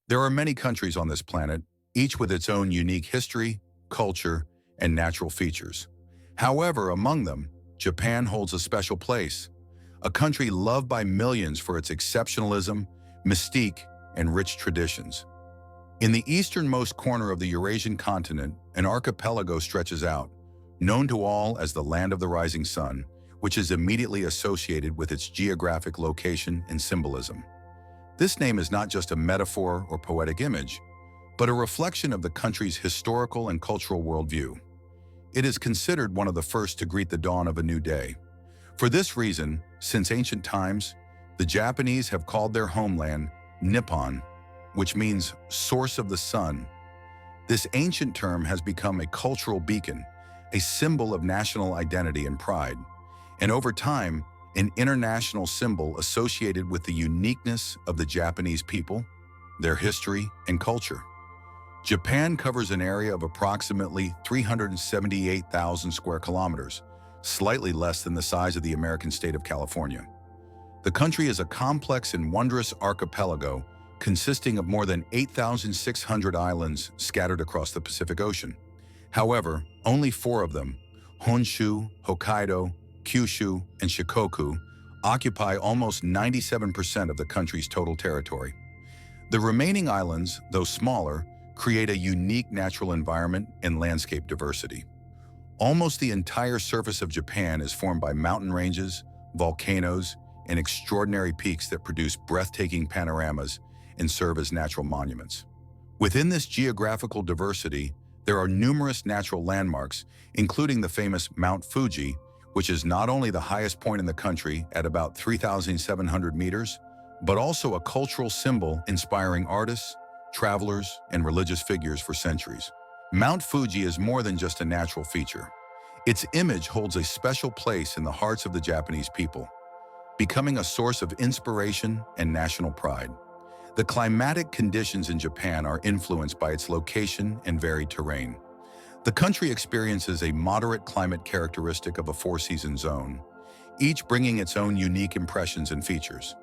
There are many countries on this planet, each with its own unique history, culture, and natural features. However, among them, Japan holds a special place, a country loved by millions for its exceptionalism, mystique, and rich traditions. In the easternmost corner of the Eurasian continent, an archipelago stretches out, known to all as the Land of the Rising Sun, which is immediately associated with its geographic location and symbolism. This name is not just a metaphor or poetic image, but a reflection of the country's historical and cultural worldview. It is considered one of the first to greet the dawn of a new day. For this reason, since ancient times, the Japanese have called their homeland Nippon, which means source of the sun. This ancient term has become a cultural beacon, a symbol of national identity and pride, and over time, an international symbol associated with the uniqueness of the Japanese people, their history, and culture. Japan covers an area of approximately 378,000 square kilometers, slightly less than the size of the American state of California. The country is a complex and wondrous archipelago consisting of more than 8,600 islands scattered across the Pacific Ocean. However, only 4 of them, Honshu, Hokkaido, Kyushu, and Shikoku, occupy almost 97% of the country's total territory. The remaining islands, though smaller, create a unique natural environment and landscape diversity. Almost the entire surface of Japan is formed by mountain ranges, volcanoes, and extraordinary peaks that produce breathtaking panoramas and serve as natural monuments. Within this geographical diversity, there are numerous natural landmarks, including the famous Mount Fuji, which is not only the highest point in the country at about 3,700 meters, but also a cultural symbol inspiring artists, travelers, and religious figures for centuries. Mount Fuji is more than just a natural feature. Its image holds a special place in the hearts of the Japanese people, becoming a source of inspiration and national pride. The climatic conditions in Japan are influenced by its location and varied terrain. The country experiences a moderate climate characteristic of a 4-season zone, each bringing its own unique impressions and features.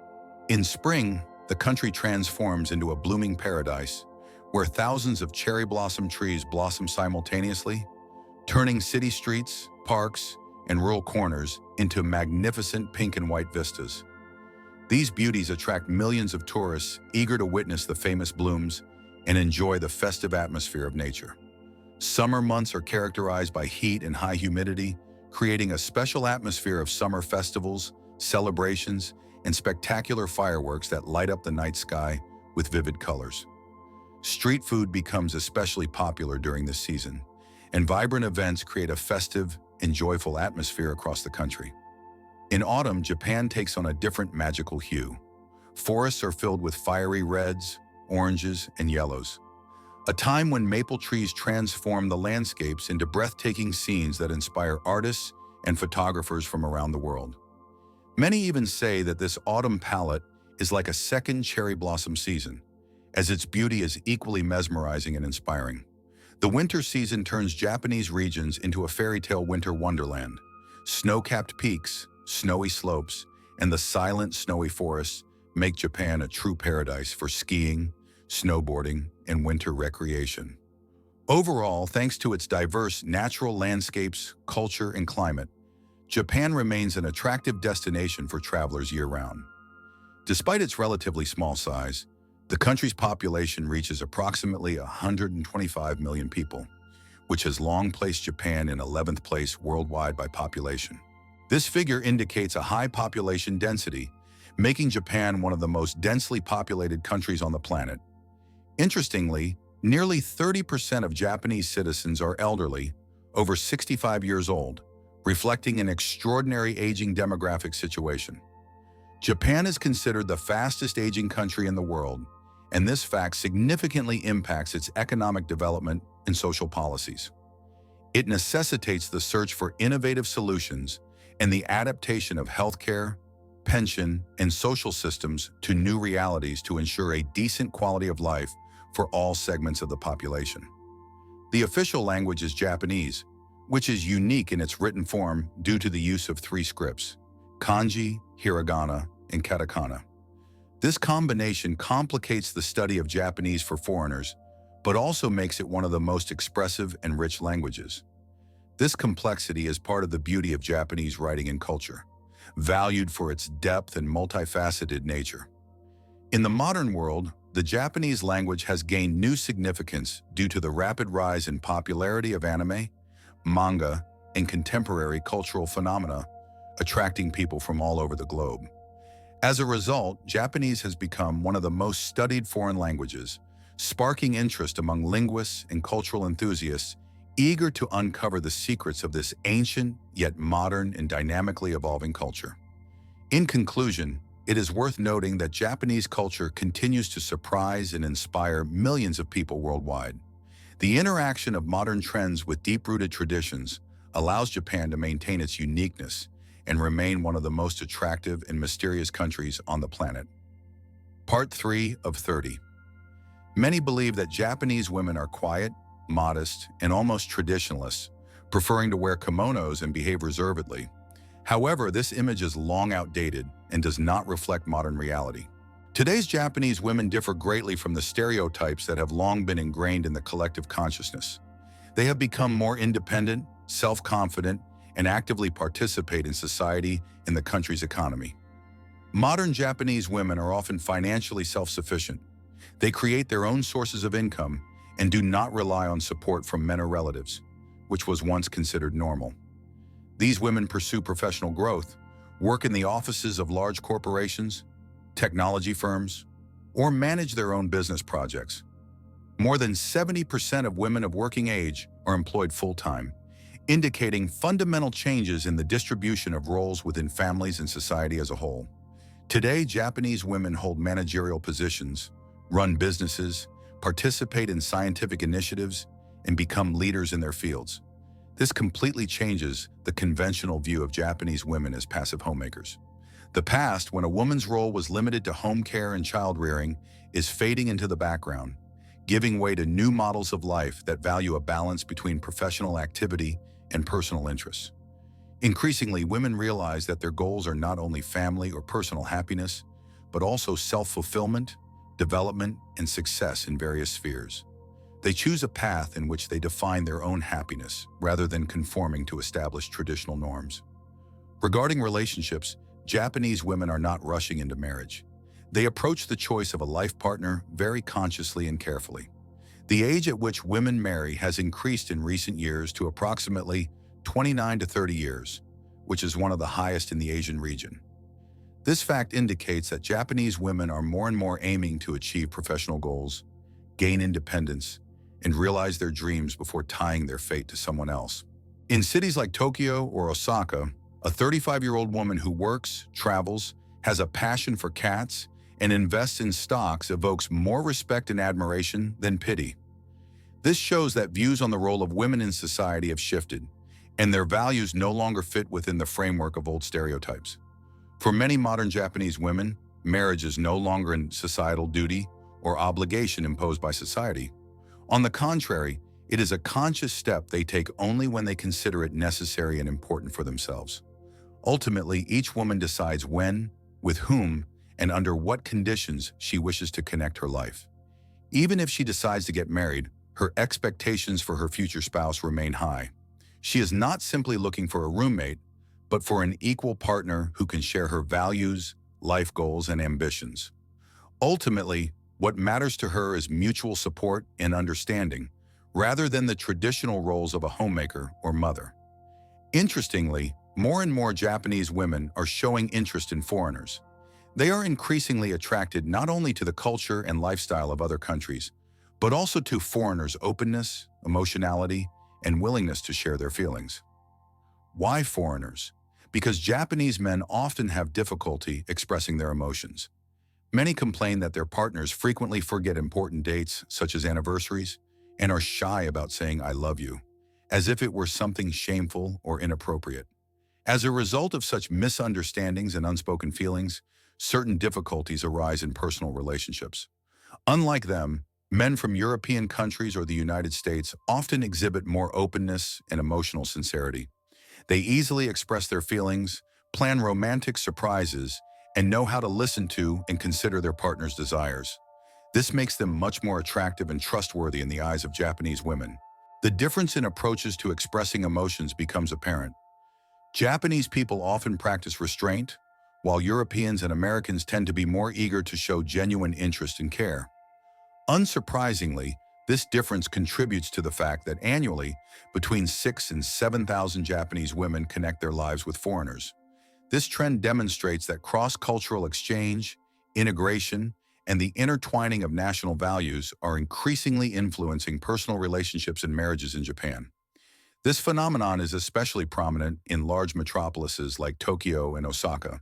In spring, the country transforms into a blooming paradise where thousands of cherry blossom trees blossom simultaneously, turning city streets, parks, and rural corners into magnificent pink and white vistas. These beauties attract millions of tourists eager to witness the famous blooms and enjoy the festive atmosphere of nature. Summer months are characterized by heat and high humidity, creating a special atmosphere of summer festivals, celebrations, and spectacular fireworks that light up the night sky with vivid colors. Street food becomes especially popular during this season, and vibrant events create a festive and joyful atmosphere across the country. In autumn, Japan takes on a different magical hue. Forests are filled with fiery reds, oranges, and yellows, a time when maple trees transform the landscapes into breathtaking scenes that inspire artists and photographers from around the world. Many even say that this autumn palette is like a second cherry blossom season, as its beauty is equally mesmerizing and inspiring. The winter season turns Japanese regions into a fairy tale winter wonderland. Snow-capped peaks, snowy slopes, and the silent snowy forests make Japan a true paradise for skiing, snowboarding, and winter recreation. Overall, thanks to its diverse natural landscapes, culture, and climate, Japan remains an attractive destination for travelers year-round. Despite its relatively small size, the country's population reaches approximately 125 million people, which has long placed Japan in 11th place worldwide by population. This figure indicates a high population density, making Japan one of the most densely populated countries on the planet. Interestingly, nearly 30% of Japanese citizens are elderly, over 65 years old, reflecting an extraordinary aging demographic situation. Japan is considered the fastest aging country in the world, and this fact significantly impacts its economic development and social policies. It necessitates the search for innovative solutions and the adaptation of healthcare, pension, and social systems to new realities to ensure a decent quality of life for all segments of the population. The official language is Japanese, which is unique in its written form due to the use of 3 scripts: kanji, hiragana, and katakana. This combination complicates the study of Japanese for foreigners, but also makes it one of the most expressive and rich languages. This complexity is part of the beauty of Japanese writing and culture, valued for its depth and multifaceted nature. In the modern world, the Japanese language has gained new significance due to the rapid rise in popularity of anime, manga, and contemporary cultural phenomena, attracting people from all over the globe. As a result, Japanese has become one of the most studied foreign languages, sparking interest among linguists and cultural enthusiasts eager to uncover the secrets of this ancient, yet modern and dynamically evolving culture. In conclusion, it is worth noting that Japanese culture continues to surprise and inspire millions of people worldwide. The interaction of modern trends with deep-rooted traditions allows Japan to maintain its uniqueness and remain one of the most attractive and mysterious countries on the planet. Part 3 of 30. Many believe that Japanese women are quiet, modest, and almost traditionalists, preferring to wear kimonos and behave reservedly. However, this image is long outdated and does not reflect modern reality. Today's Japanese women differ greatly from the stereotypes that have long been ingrained in the collective consciousness. They have become more independent, self-confident, and actively participate in society and the country's economy. Modern Japanese women are often financially self-sufficient. They create their own sources of income and do not rely on support from men or relatives, which was once considered normal. These women pursue professional growth, work in the offices of large corporations, technology firms, or manage their own business projects. More than 70% of women of working age are employed full-time, indicating fundamental changes in the distribution of roles within families and society as a whole. Today, Japanese women hold managerial positions, run businesses, participate in scientific initiatives, and become leaders in their fields. This completely changes the conventional view of Japanese women as passive homemakers. The past, when a woman's role was limited to home care and child rearing, is fading into the background, giving way to new models of life that value a balance between professional activity and personal interests. Increasingly, women realize that their goals are not only family or personal happiness, but also self-fulfillment, development, and success in various spheres. They choose a path in which they define their own happiness rather than conforming to established traditional norms. Regarding relationships, Japanese women are not rushing into marriage. They approach the choice of a life partner very consciously and carefully. The age at which women marry has increased in recent years to approximately 29 to 30 years, which is one of the highest in the Asian region. This fact indicates that Japanese women are more and more aiming to achieve professional goals, gain independence, and realize their dreams before tying their fate to someone else. In cities like Tokyo or Osaka, a 35-year-old woman who works, travels, has a passion for cats, and invests in stocks evokes more respect and admiration than pity. This shows that views on the role of women in society have shifted, and their values no longer fit within the framework of old stereotypes. For many modern Japanese women, marriage is no longer a societal duty or obligation imposed by society. On the contrary, it is a conscious step they take only when they consider it necessary and important for themselves. Ultimately, each woman decides when, with whom, and under what conditions she wishes to connect her life. Even if she decides to get married, her expectations for her future spouse remain high. She is not simply looking for a roommate, but for an equal partner who can share her values, life goals, and ambitions. Ultimately, what matters to her is mutual support and understanding, rather than the traditional roles of a homemaker or mother. Interestingly, more and more Japanese women are showing interest in foreigners. They are increasingly attracted not only to the culture and lifestyle of other countries, but also to foreigners' openness, emotionality, and willingness to share their feelings. Why foreigners? Because Japanese men often have difficulty expressing their emotions. Many complain that their partners frequently forget important dates, such as anniversaries, and are shy about saying "I love you," as if it were something shameful or inappropriate. As a result of such misunderstandings and unspoken feelings, certain difficulties arise in personal relationships. Unlike them, men from European countries or the United States often exhibit more openness and emotional sincerity. They easily express their feelings, plan romantic surprises, and know how to listen to and consider their partner's desires. This makes them much more attractive and trustworthy in the eyes of Japanese women. The difference in approaches to expressing emotions becomes apparent. Japanese people often practice restraint, while Europeans and Americans tend to be more eager to show genuine interest and care. Unsurprisingly, this difference contributes to the fact that annually, between 6 and 7,000 Japanese women connect their lives with foreigners. This trend demonstrates that cross-cultural exchange, integration, and the intertwining of national values are increasingly influencing personal relationships and marriages in Japan. This phenomenon is especially prominent in large metropolises like Tokyo and Osaka,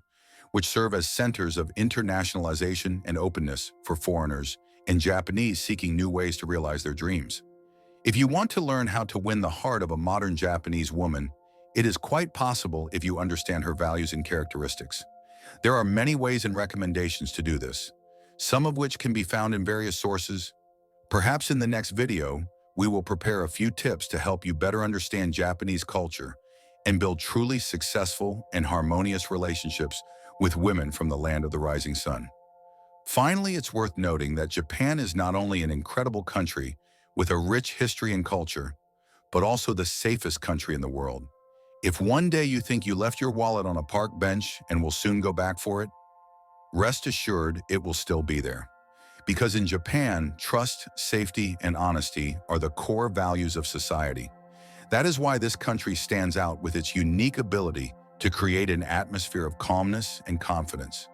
which serve as centers of internationalization and openness for foreigners and Japanese seeking new ways to realize their dreams. If you want to learn how to win the heart of a modern Japanese woman, it is quite possible if you understand her values and characteristics. There are many ways and recommendations to do this, some of which can be found in various sources. Perhaps in the next video, we will prepare a few tips to help you better understand Japanese culture and build truly successful and harmonious relationships with women from the land of the rising sun. Finally, it's worth noting that Japan is not only an incredible country with a rich history and culture, but also the safest country in the world. If one day you think you left your wallet on a park bench and will soon go back for it, rest assured it will still be there. Because in Japan, trust, safety, and honesty are the core values of society. That is why this country stands out with its unique ability to create an atmosphere of calmness and confidence,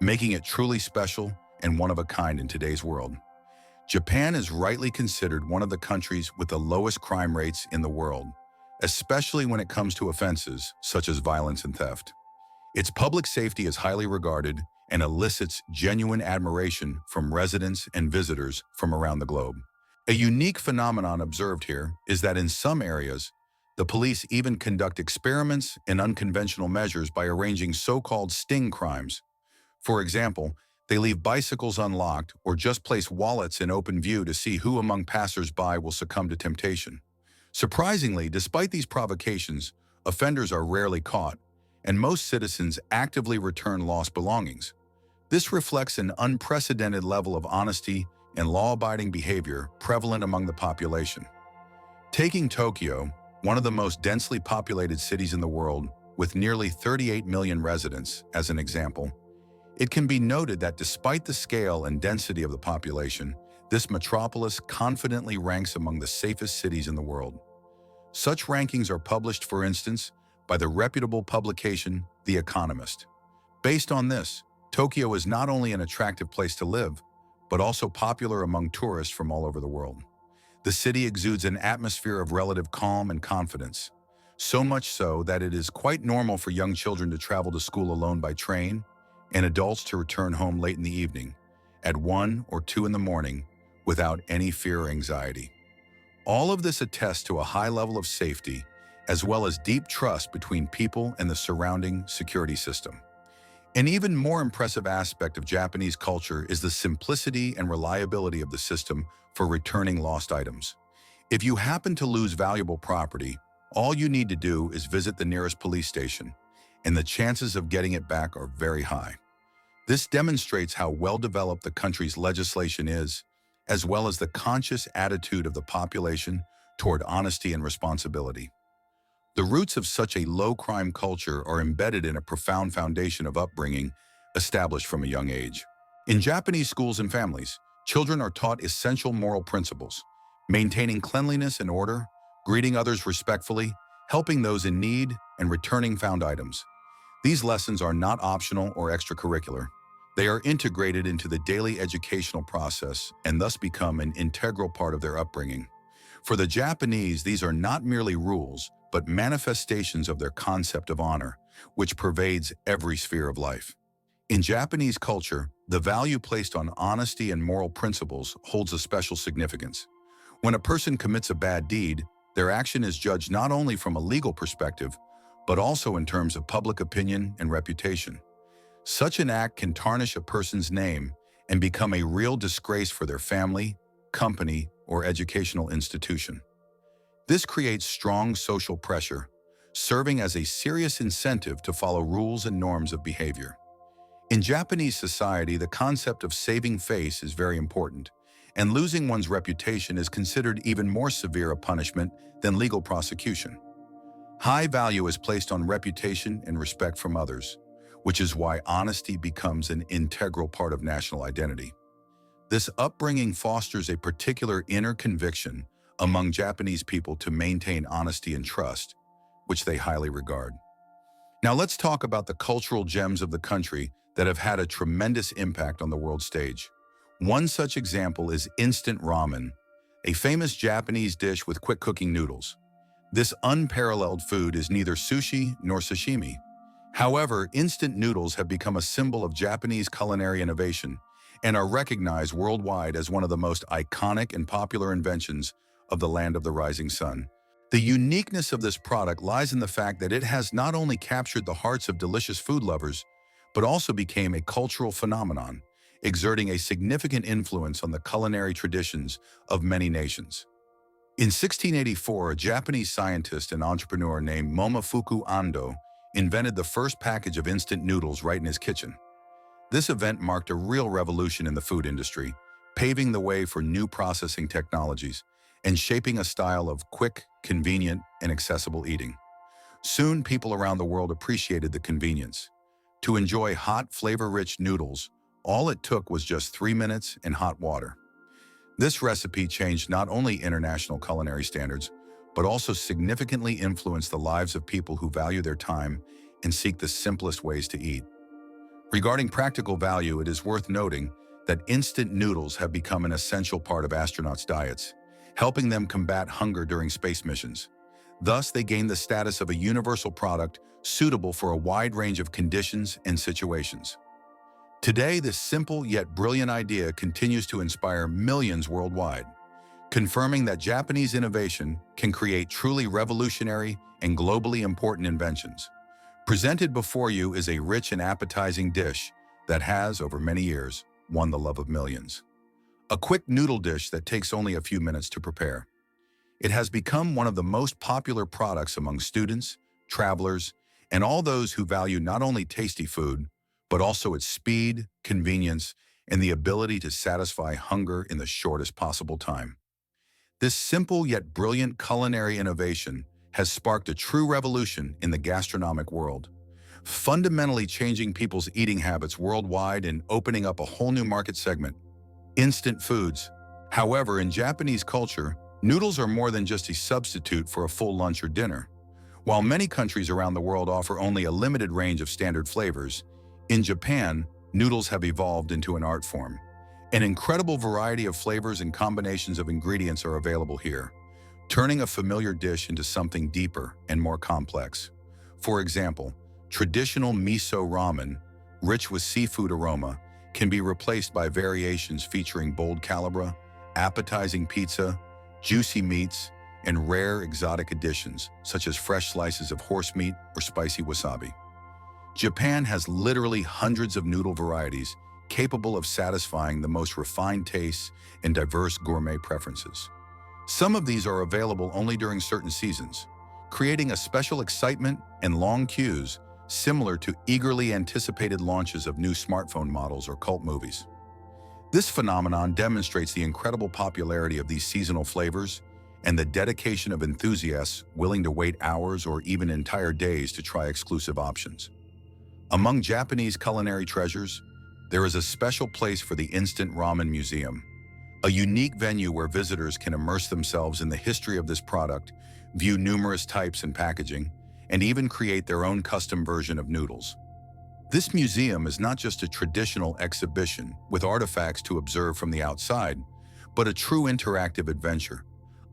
making it truly special and one of a kind in today's world. Japan is rightly considered one of the countries with the lowest crime rates in the world, especially when it comes to offenses such as violence and theft. Its public safety is highly regarded and elicits genuine admiration from residents and visitors from around the globe. A unique phenomenon observed here is that in some areas, the police even conduct experiments and unconventional measures by arranging so-called sting crimes. For example, they leave bicycles unlocked or just place wallets in open view to see who among passers-by will succumb to temptation. Surprisingly, despite these provocations, offenders are rarely caught, and most citizens actively return lost belongings. This reflects an unprecedented level of honesty and law-abiding behavior prevalent among the population. Taking Tokyo, one of the most densely populated cities in the world, with nearly 38 million residents, as an example, it can be noted that despite the scale and density of the population, this metropolis confidently ranks among the safest cities in the world. Such rankings are published, for instance, by the reputable publication The Economist. Based on this, Tokyo is not only an attractive place to live, but also popular among tourists from all over the world. The city exudes an atmosphere of relative calm and confidence, so much so that it is quite normal for young children to travel to school alone by train and adults to return home late in the evening, at 1 or 2 in the morning, without any fear or anxiety. All of this attests to a high level of safety, as well as deep trust between people and the surrounding security system. An even more impressive aspect of Japanese culture is the simplicity and reliability of the system for returning lost items. If you happen to lose valuable property, all you need to do is visit the nearest police station, and the chances of getting it back are very high. This demonstrates how well-developed the country's legislation is, as well as the conscious attitude of the population toward honesty and responsibility. The roots of such a low-crime culture are embedded in a profound foundation of upbringing established from a young age. In Japanese schools and families, children are taught essential moral principles, maintaining cleanliness and order, greeting others respectfully, helping those in need, and returning found items. These lessons are not optional or extracurricular. They are integrated into the daily educational process and thus become an integral part of their upbringing. For the Japanese, these are not merely rules, but manifestations of their concept of honor, which pervades every sphere of life. In Japanese culture, the value placed on honesty and moral principles holds a special significance. When a person commits a bad deed, their action is judged not only from a legal perspective, but also in terms of public opinion and reputation. Such an act can tarnish a person's name and become a real disgrace for their family, company, or educational institution. This creates strong social pressure, serving as a serious incentive to follow rules and norms of behavior. In Japanese society, the concept of saving face is very important, and losing one's reputation is considered even more severe a punishment than legal prosecution. High value is placed on reputation and respect from others, which is why honesty becomes an integral part of national identity. This upbringing fosters a particular inner conviction among Japanese people to maintain honesty and trust, which they highly regard. Now let's talk about the cultural gems of the country that have had a tremendous impact on the world stage. One such example is instant ramen, a famous Japanese dish with quick cooking noodles. This unparalleled food is neither sushi nor sashimi. However, instant noodles have become a symbol of Japanese culinary innovation and are recognized worldwide as one of the most iconic and popular inventions of the land of the rising sun. The uniqueness of this product lies in the fact that it has not only captured the hearts of delicious food lovers, but also became a cultural phenomenon, exerting a significant influence on the culinary traditions of many nations. In 1684, a Japanese scientist and entrepreneur named Momofuku Ando invented the first package of instant noodles right in his kitchen. This event marked a real revolution in the food industry, paving the way for new processing technologies and shaping a style of quick, convenient, and accessible eating. Soon, people around the world appreciated the convenience. To enjoy hot, flavor-rich noodles, all it took was just 3 minutes and hot water. This recipe changed not only international culinary standards, but also significantly influenced the lives of people who value their time and seek the simplest ways to eat. Regarding practical value, it is worth noting that instant noodles have become an essential part of astronauts' diets, helping them combat hunger during space missions. Thus, they gain the status of a universal product suitable for a wide range of conditions and situations. Today, this simple yet brilliant idea continues to inspire millions worldwide, confirming that Japanese innovation can create truly revolutionary and globally important inventions. Presented before you is a rich and appetizing dish that has, over many years, won the love of millions. A quick noodle dish that takes only a few minutes to prepare. It has become one of the most popular products among students, travelers, and all those who value not only tasty food, but also its speed, convenience, and the ability to satisfy hunger in the shortest possible time. This simple yet brilliant culinary innovation has sparked a true revolution in the gastronomic world, fundamentally changing people's eating habits worldwide and opening up a whole new market segment: instant foods. However, in Japanese culture, noodles are more than just a substitute for a full lunch or dinner. While many countries around the world offer only a limited range of standard flavors, in Japan, noodles have evolved into an art form. An incredible variety of flavors and combinations of ingredients are available here, turning a familiar dish into something deeper and more complex. For example, traditional miso ramen, rich with seafood aroma, can be replaced by variations featuring bold calabre, appetizing pizza, juicy meats, and rare exotic additions, such as fresh slices of horse meat or spicy wasabi. Japan has literally hundreds of noodle varieties capable of satisfying the most refined tastes and diverse gourmet preferences. Some of these are available only during certain seasons, creating a special excitement and long queues similar to eagerly anticipated launches of new smartphone models or cult movies. This phenomenon demonstrates the incredible popularity of these seasonal flavors and the dedication of enthusiasts willing to wait hours or even entire days to try exclusive options. Among Japanese culinary treasures, there is a special place for the Instant Ramen Museum, a unique venue where visitors can immerse themselves in the history of this product, view numerous types and packaging, and even create their own custom version of noodles. This museum is not just a traditional exhibition with artifacts to observe from the outside, but a true interactive adventure,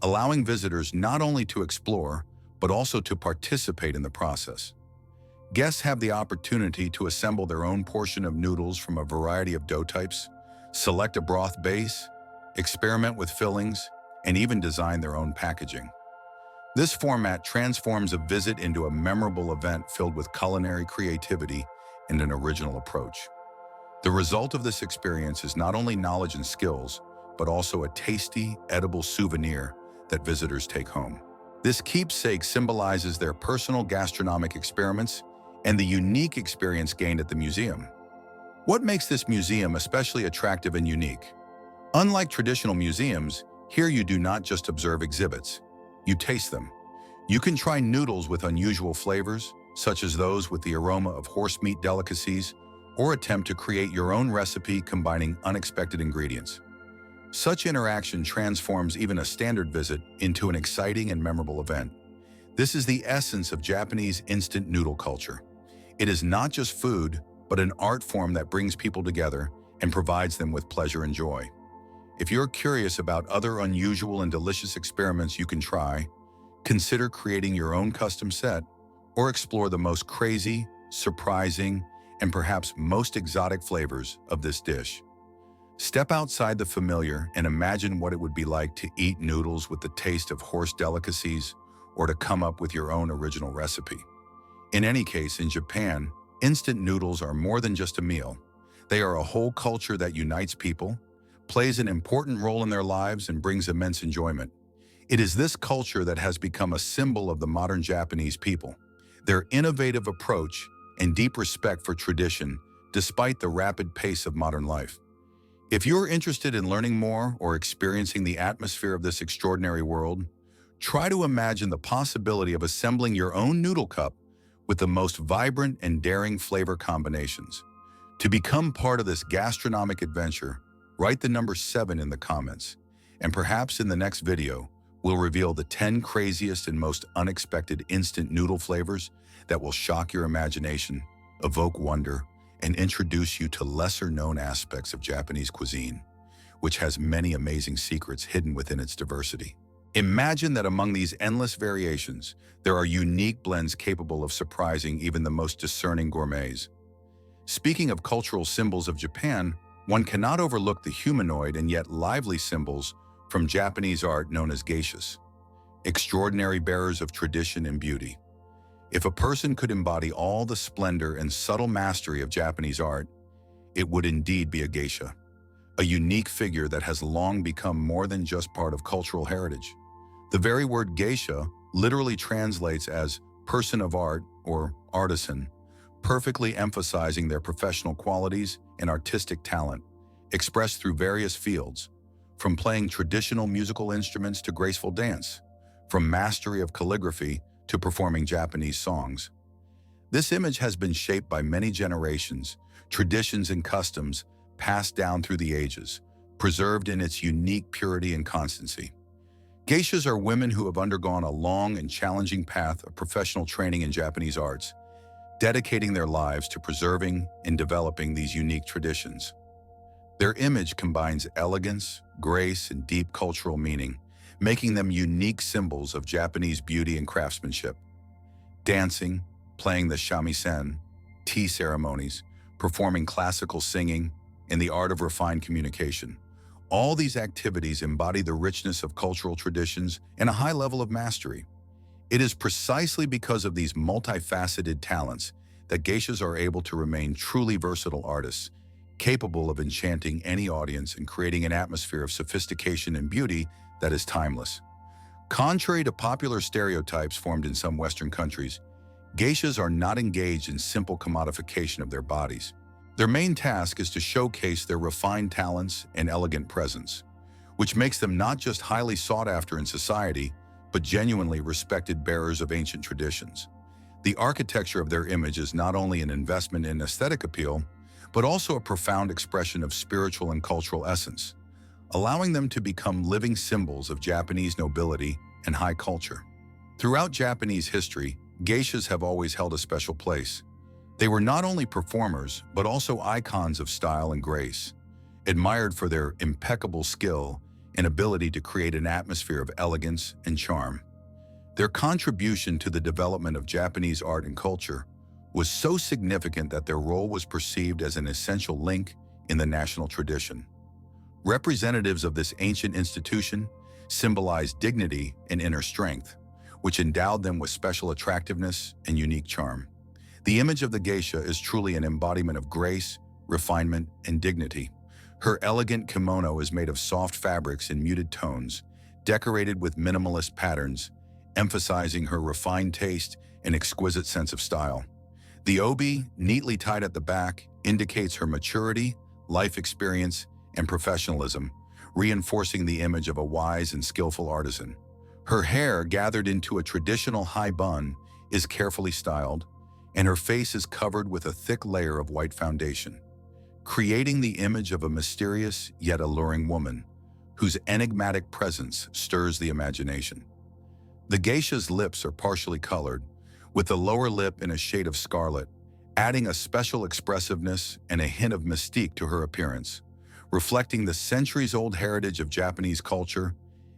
allowing visitors not only to explore, but also to participate in the process. Guests have the opportunity to assemble their own portion of noodles from a variety of dough types, select a broth base, experiment with fillings, and even design their own packaging. This format transforms a visit into a memorable event filled with culinary creativity and an original approach. The result of this experience is not only knowledge and skills, but also a tasty, edible souvenir that visitors take home. This keepsake symbolizes their personal gastronomic experiments and the unique experience gained at the museum. What makes this museum especially attractive and unique? Unlike traditional museums, here you do not just observe exhibits, you taste them. You can try noodles with unusual flavors, such as those with the aroma of horse meat delicacies, or attempt to create your own recipe combining unexpected ingredients. Such interaction transforms even a standard visit into an exciting and memorable event. This is the essence of Japanese instant noodle culture. It is not just food, but an art form that brings people together and provides them with pleasure and joy. If you're curious about other unusual and delicious experiments you can try, consider creating your own custom set or explore the most crazy, surprising, and perhaps most exotic flavors of this dish. Step outside the familiar and imagine what it would be like to eat noodles with the taste of horse delicacies or to come up with your own original recipe. In any case, in Japan, instant noodles are more than just a meal. They are a whole culture that unites people, plays an important role in their lives, and brings immense enjoyment. It is this culture that has become a symbol of the modern Japanese people. Their innovative approach and deep respect for tradition, despite the rapid pace of modern life. If you're interested in learning more or experiencing the atmosphere of this extraordinary world, try to imagine the possibility of assembling your own noodle cup with the most vibrant and daring flavor combinations. To become part of this gastronomic adventure, write the number 7 in the comments, and perhaps in the next video, we'll reveal the 10 craziest and most unexpected instant noodle flavors that will shock your imagination, evoke wonder, and introduce you to lesser-known aspects of Japanese cuisine, which has many amazing secrets hidden within its diversity. Imagine that among these endless variations, there are unique blends capable of surprising even the most discerning gourmets. Speaking of cultural symbols of Japan, one cannot overlook the humanoid and yet lively symbols from Japanese art known as geishas, extraordinary bearers of tradition and beauty. If a person could embody all the splendor and subtle mastery of Japanese art, it would indeed be a geisha, a unique figure that has long become more than just part of cultural heritage. The very word geisha literally translates as person of art or artisan, perfectly emphasizing their professional qualities and artistic talent, expressed through various fields, from playing traditional musical instruments to graceful dance, from mastery of calligraphy to performing Japanese songs. This image has been shaped by many generations, traditions and customs passed down through the ages, preserved in its unique purity and constancy. Geishas are women who have undergone a long and challenging path of professional training in Japanese arts, dedicating their lives to preserving and developing these unique traditions. Their image combines elegance, grace, and deep cultural meaning, making them unique symbols of Japanese beauty and craftsmanship. Dancing, playing the shamisen, tea ceremonies, performing classical singing, and the art of refined communication. All these activities embody the richness of cultural traditions and a high level of mastery. It is precisely because of these multifaceted talents that geishas are able to remain truly versatile artists, capable of enchanting any audience and creating an atmosphere of sophistication and beauty that is timeless. Contrary to popular stereotypes formed in some Western countries, geishas are not engaged in simple commodification of their bodies. Their main task is to showcase their refined talents and elegant presence, which makes them not just highly sought after in society, but genuinely respected bearers of ancient traditions. The architecture of their image is not only an investment in aesthetic appeal, but also a profound expression of spiritual and cultural essence, allowing them to become living symbols of Japanese nobility and high culture. Throughout Japanese history, geishas have always held a special place. They were not only performers, but also icons of style and grace, admired for their impeccable skill and ability to create an atmosphere of elegance and charm. Their contribution to the development of Japanese art and culture was so significant that their role was perceived as an essential link in the national tradition. Representatives of this ancient institution symbolized dignity and inner strength, which endowed them with special attractiveness and unique charm. The image of the geisha is truly an embodiment of grace, refinement, and dignity. Her elegant kimono is made of soft fabrics in muted tones, decorated with minimalist patterns, emphasizing her refined taste and exquisite sense of style. The obi, neatly tied at the back, indicates her maturity, life experience, and professionalism, reinforcing the image of a wise and skillful artisan. Her hair, gathered into a traditional high bun, is carefully styled, and her face is covered with a thick layer of white foundation, creating the image of a mysterious yet alluring woman, whose enigmatic presence stirs the imagination. The geisha's lips are partially colored, with the lower lip in a shade of scarlet, adding a special expressiveness and a hint of mystique to her appearance, reflecting the centuries-old heritage of Japanese culture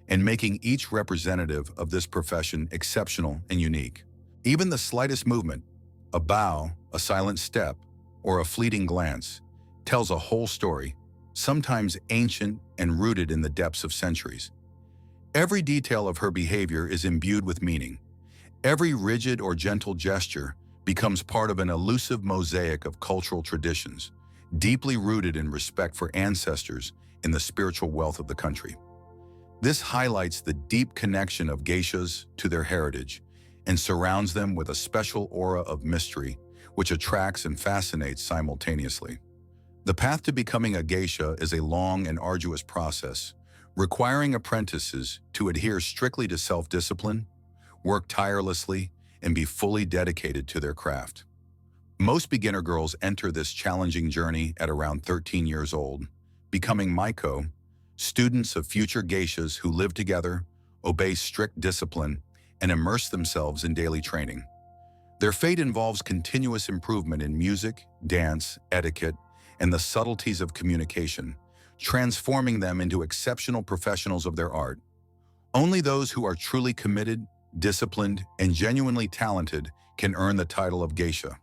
and making each representative of this profession exceptional and unique. Even the slightest movement, a bow, a silent step, or a fleeting glance, tells a whole story, sometimes ancient and rooted in the depths of centuries. Every detail of her behavior is imbued with meaning. Every rigid or gentle gesture becomes part of an elusive mosaic of cultural traditions, deeply rooted in respect for ancestors and the spiritual wealth of the country. This highlights the deep connection of geishas to their heritage and surrounds them with a special aura of mystery, which attracts and fascinates simultaneously. The path to becoming a geisha is a long and arduous process, requiring apprentices to adhere strictly to self-discipline, work tirelessly, and be fully dedicated to their craft. Most beginner girls enter this challenging journey at around 13 years old, becoming Maiko, students of future geishas who live together, obey strict discipline, and immerse themselves in daily training. Their fate involves continuous improvement in music, dance, etiquette, and the subtleties of communication, transforming them into exceptional professionals of their art. Only those who are truly committed, disciplined, and genuinely talented can earn the title of geisha,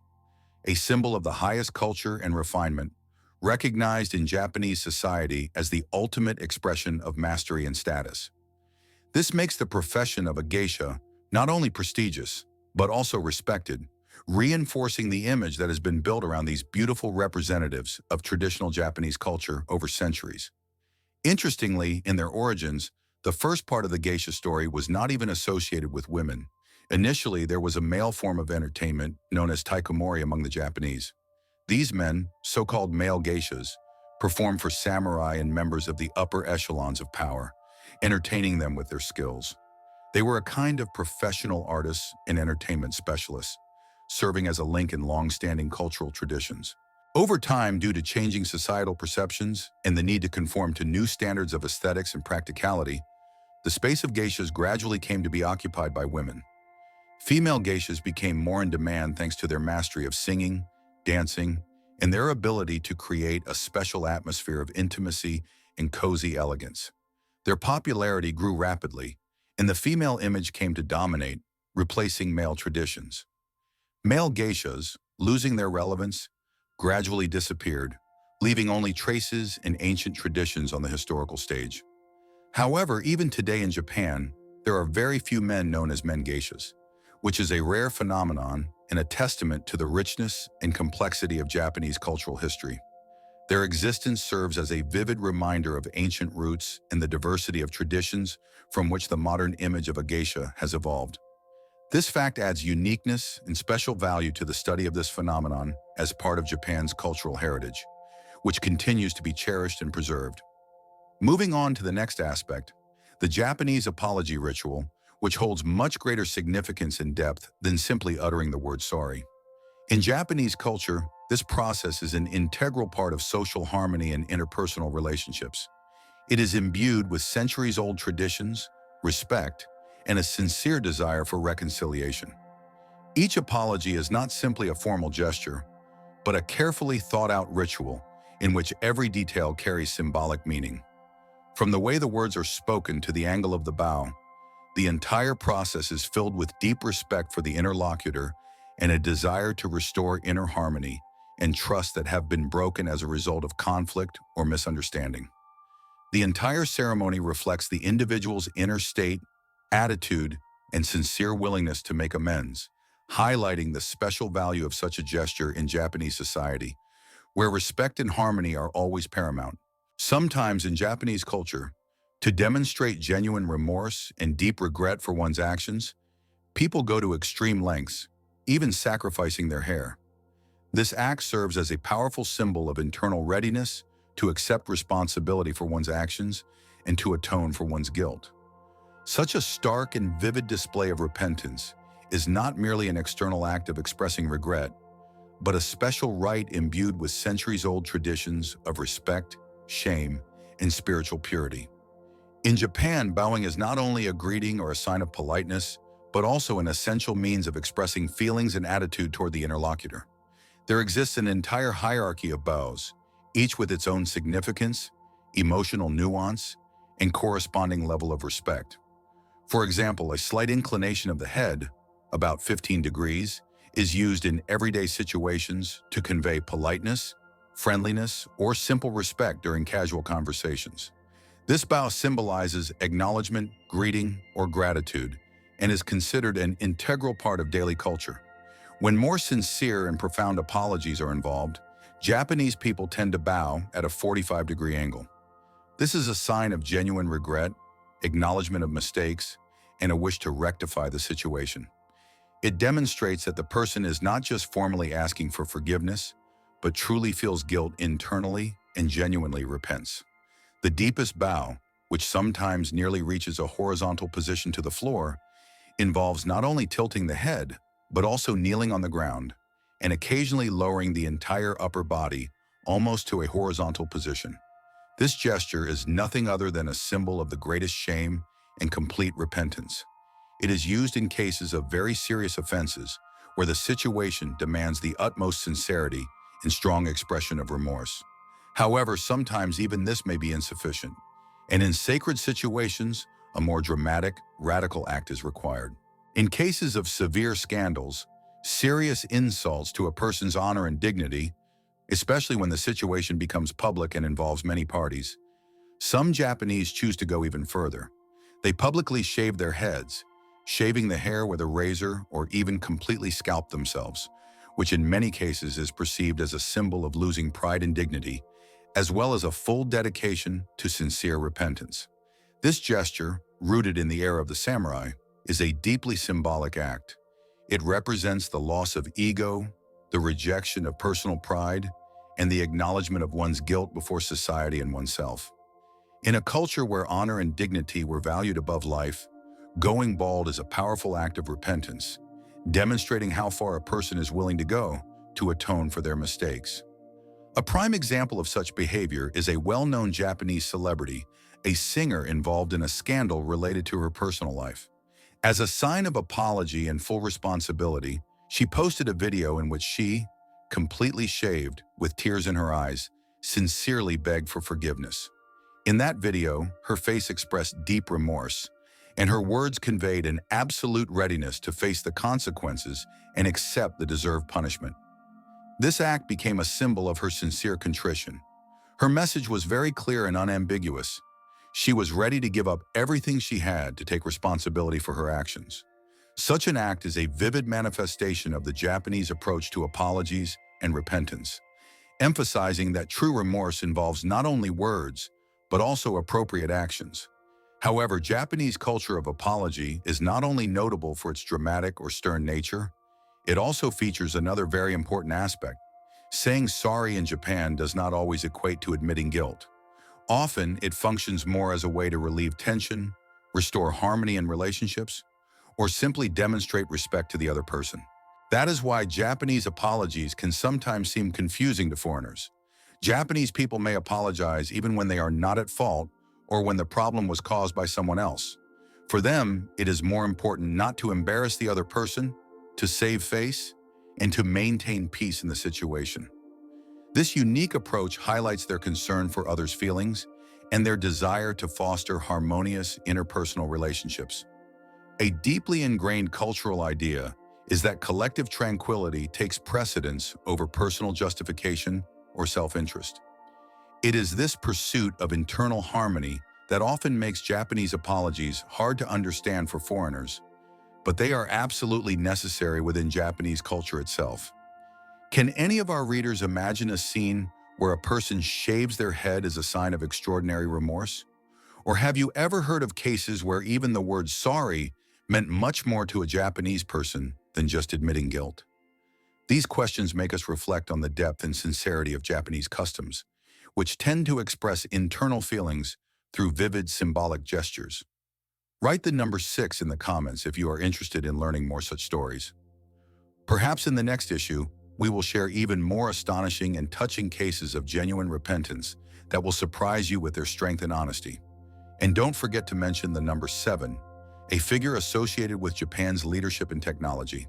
a symbol of the highest culture and refinement, recognized in Japanese society as the ultimate expression of mastery and status. This makes the profession of a geisha not only prestigious, but also respected, reinforcing the image that has been built around these beautiful representatives of traditional Japanese culture over centuries. Interestingly, in their origins, the first part of the geisha story was not even associated with women. Initially, there was a male form of entertainment known as taikomori among the Japanese. These men, so-called male geishas, performed for samurai and members of the upper echelons of power, entertaining them with their skills. They were a kind of professional artists and entertainment specialists, serving as a link in long-standing cultural traditions. Over time, due to changing societal perceptions and the need to conform to new standards of aesthetics and practicality, the space of geishas gradually came to be occupied by women. Female geishas became more in demand thanks to their mastery of singing, dancing, and their ability to create a special atmosphere of intimacy and cozy elegance. Their popularity grew rapidly, and the female image came to dominate, replacing male traditions. Male geishas, losing their relevance, gradually disappeared, leaving only traces and ancient traditions on the historical stage. However, even today in Japan, there are very few men known as men geishas, which is a rare phenomenon and a testament to the richness and complexity of Japanese cultural history. Their existence serves as a vivid reminder of ancient roots and the diversity of traditions from which the modern image of a geisha has evolved. This fact adds uniqueness and special value to the study of this phenomenon as part of Japan's cultural heritage, which continues to be cherished and preserved. Moving on to the next aspect, the Japanese apology ritual, which holds much greater significance and depth than simply uttering the word sorry. In Japanese culture, this process is an integral part of social harmony and interpersonal relationships. It is imbued with centuries-old traditions, respect, and a sincere desire for reconciliation. Each apology is not simply a formal gesture, but a carefully thought-out ritual in which every detail carries symbolic meaning. From the way the words are spoken to the angle of the bow, the entire process is filled with deep respect for the interlocutor and a desire to restore inner harmony and trust that have been broken as a result of conflict or misunderstanding. The entire ceremony reflects the individual's inner state, attitude, and sincere willingness to make amends, highlighting the special value of such a gesture in Japanese society, where respect and harmony are always paramount. Sometimes in Japanese culture, to demonstrate genuine remorse and deep regret for one's actions, people go to extreme lengths, even sacrificing their hair. This act serves as a powerful symbol of internal readiness to accept responsibility for one's actions and to atone for one's guilt. Such a stark and vivid display of repentance is not merely an external act of expressing regret, but a special rite imbued with centuries-old traditions of respect, shame, and spiritual purity. In Japan, bowing is not only a greeting or a sign of politeness, but also an essential means of expressing feelings and attitude toward the interlocutor. There exists an entire hierarchy of bows, each with its own significance, emotional nuance, and corresponding level of respect. For example, a slight inclination of the head, about 15 degrees, is used in everyday situations to convey politeness, friendliness, or simple respect during casual conversations. This bow symbolizes acknowledgement, greeting, or gratitude, and is considered an integral part of daily culture. When more sincere and profound apologies are involved, Japanese people tend to bow at a 45-degree angle. This is a sign of genuine regret, acknowledgement of mistakes, and a wish to rectify the situation. It demonstrates that the person is not just formally asking for forgiveness, but truly feels guilt internally and genuinely repents. The deepest bow, which sometimes nearly reaches a horizontal position to the floor, involves not only tilting the head, but also kneeling on the ground and occasionally lowering the entire upper body almost to a horizontal position. This gesture is nothing other than a symbol of the greatest shame and complete repentance. It is used in cases of very serious offenses where the situation demands the utmost sincerity and strong expression of remorse. However, sometimes even this may be insufficient, and in sacred situations, a more dramatic, radical act is required. In cases of severe scandals, serious insults to a person's honor and dignity, especially when the situation becomes public and involves many parties, some Japanese choose to go even further. They publicly shave their heads, shaving the hair with a razor, or even completely scalp themselves, which in many cases is perceived as a symbol of losing pride and dignity, as well as a full dedication to sincere repentance. This gesture, rooted in the era of the samurai, is a deeply symbolic act. It represents the loss of ego, the rejection of personal pride, and the acknowledgement of one's guilt before society and oneself. In a culture where honor and dignity were valued above life, going bald is a powerful act of repentance, demonstrating how far a person is willing to go to atone for their mistakes. A prime example of such behavior is a well-known Japanese celebrity, a singer involved in a scandal related to her personal life. As a sign of apology and full responsibility, she posted a video in which she, completely shaved, with tears in her eyes, sincerely begged for forgiveness. In that video, her face expressed deep remorse, and her words conveyed an absolute readiness to face the consequences and accept the deserved punishment. This act became a symbol of her sincere contrition. Her message was very clear and unambiguous. She was ready to give up everything she had to take responsibility for her actions. Such an act is a vivid manifestation of the Japanese approach to apologies and repentance, emphasizing that true remorse involves not only words, but also appropriate actions. However, Japanese culture of apology is not only notable for its dramatic or stern nature, it also features another very important aspect. Saying sorry in Japan does not always equate to admitting guilt. Often, it functions more as a way to relieve tension, restore harmony in relationships, or simply demonstrate respect to the other person. That is why Japanese apologies can sometimes seem confusing to foreigners. Japanese people may apologize even when they are not at fault or when the problem was caused by someone else. For them, it is more important not to embarrass the other person, to save face, and to maintain peace in the situation. This unique approach highlights their concern for others' feelings and their desire to foster harmonious interpersonal relationships. A deeply ingrained cultural idea is that collective tranquility takes precedence over personal justification or self-interest. It is this pursuit of internal harmony that often makes Japanese apologies hard to understand for foreigners, but they are absolutely necessary within Japanese culture itself. Can any of our readers imagine a scene where a person shaves their head as a sign of extraordinary remorse? Or have you ever heard of cases where even the word sorry meant much more to a Japanese person than just admitting guilt? These questions make us reflect on the depth and sincerity of Japanese customs, which tend to express internal feelings through vivid symbolic gestures. Write the number 6 in the comments if you are interested in learning more such stories. Perhaps in the next issue, we will share even more astonishing and touching cases of genuine repentance that will surprise you with their strength and honesty. And don't forget to mention the number 7, a figure associated with Japan's leadership in technology.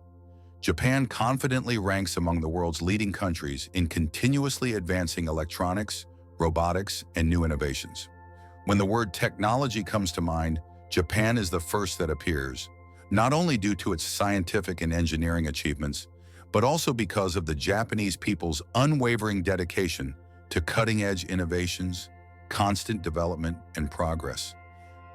Japan confidently ranks among the world's leading countries in continuously advancing electronics, robotics, and new innovations. When the word technology comes to mind, Japan is the first that appears, not only due to its scientific and engineering achievements, but also because of the Japanese people's unwavering dedication to cutting-edge innovations, constant development, and progress,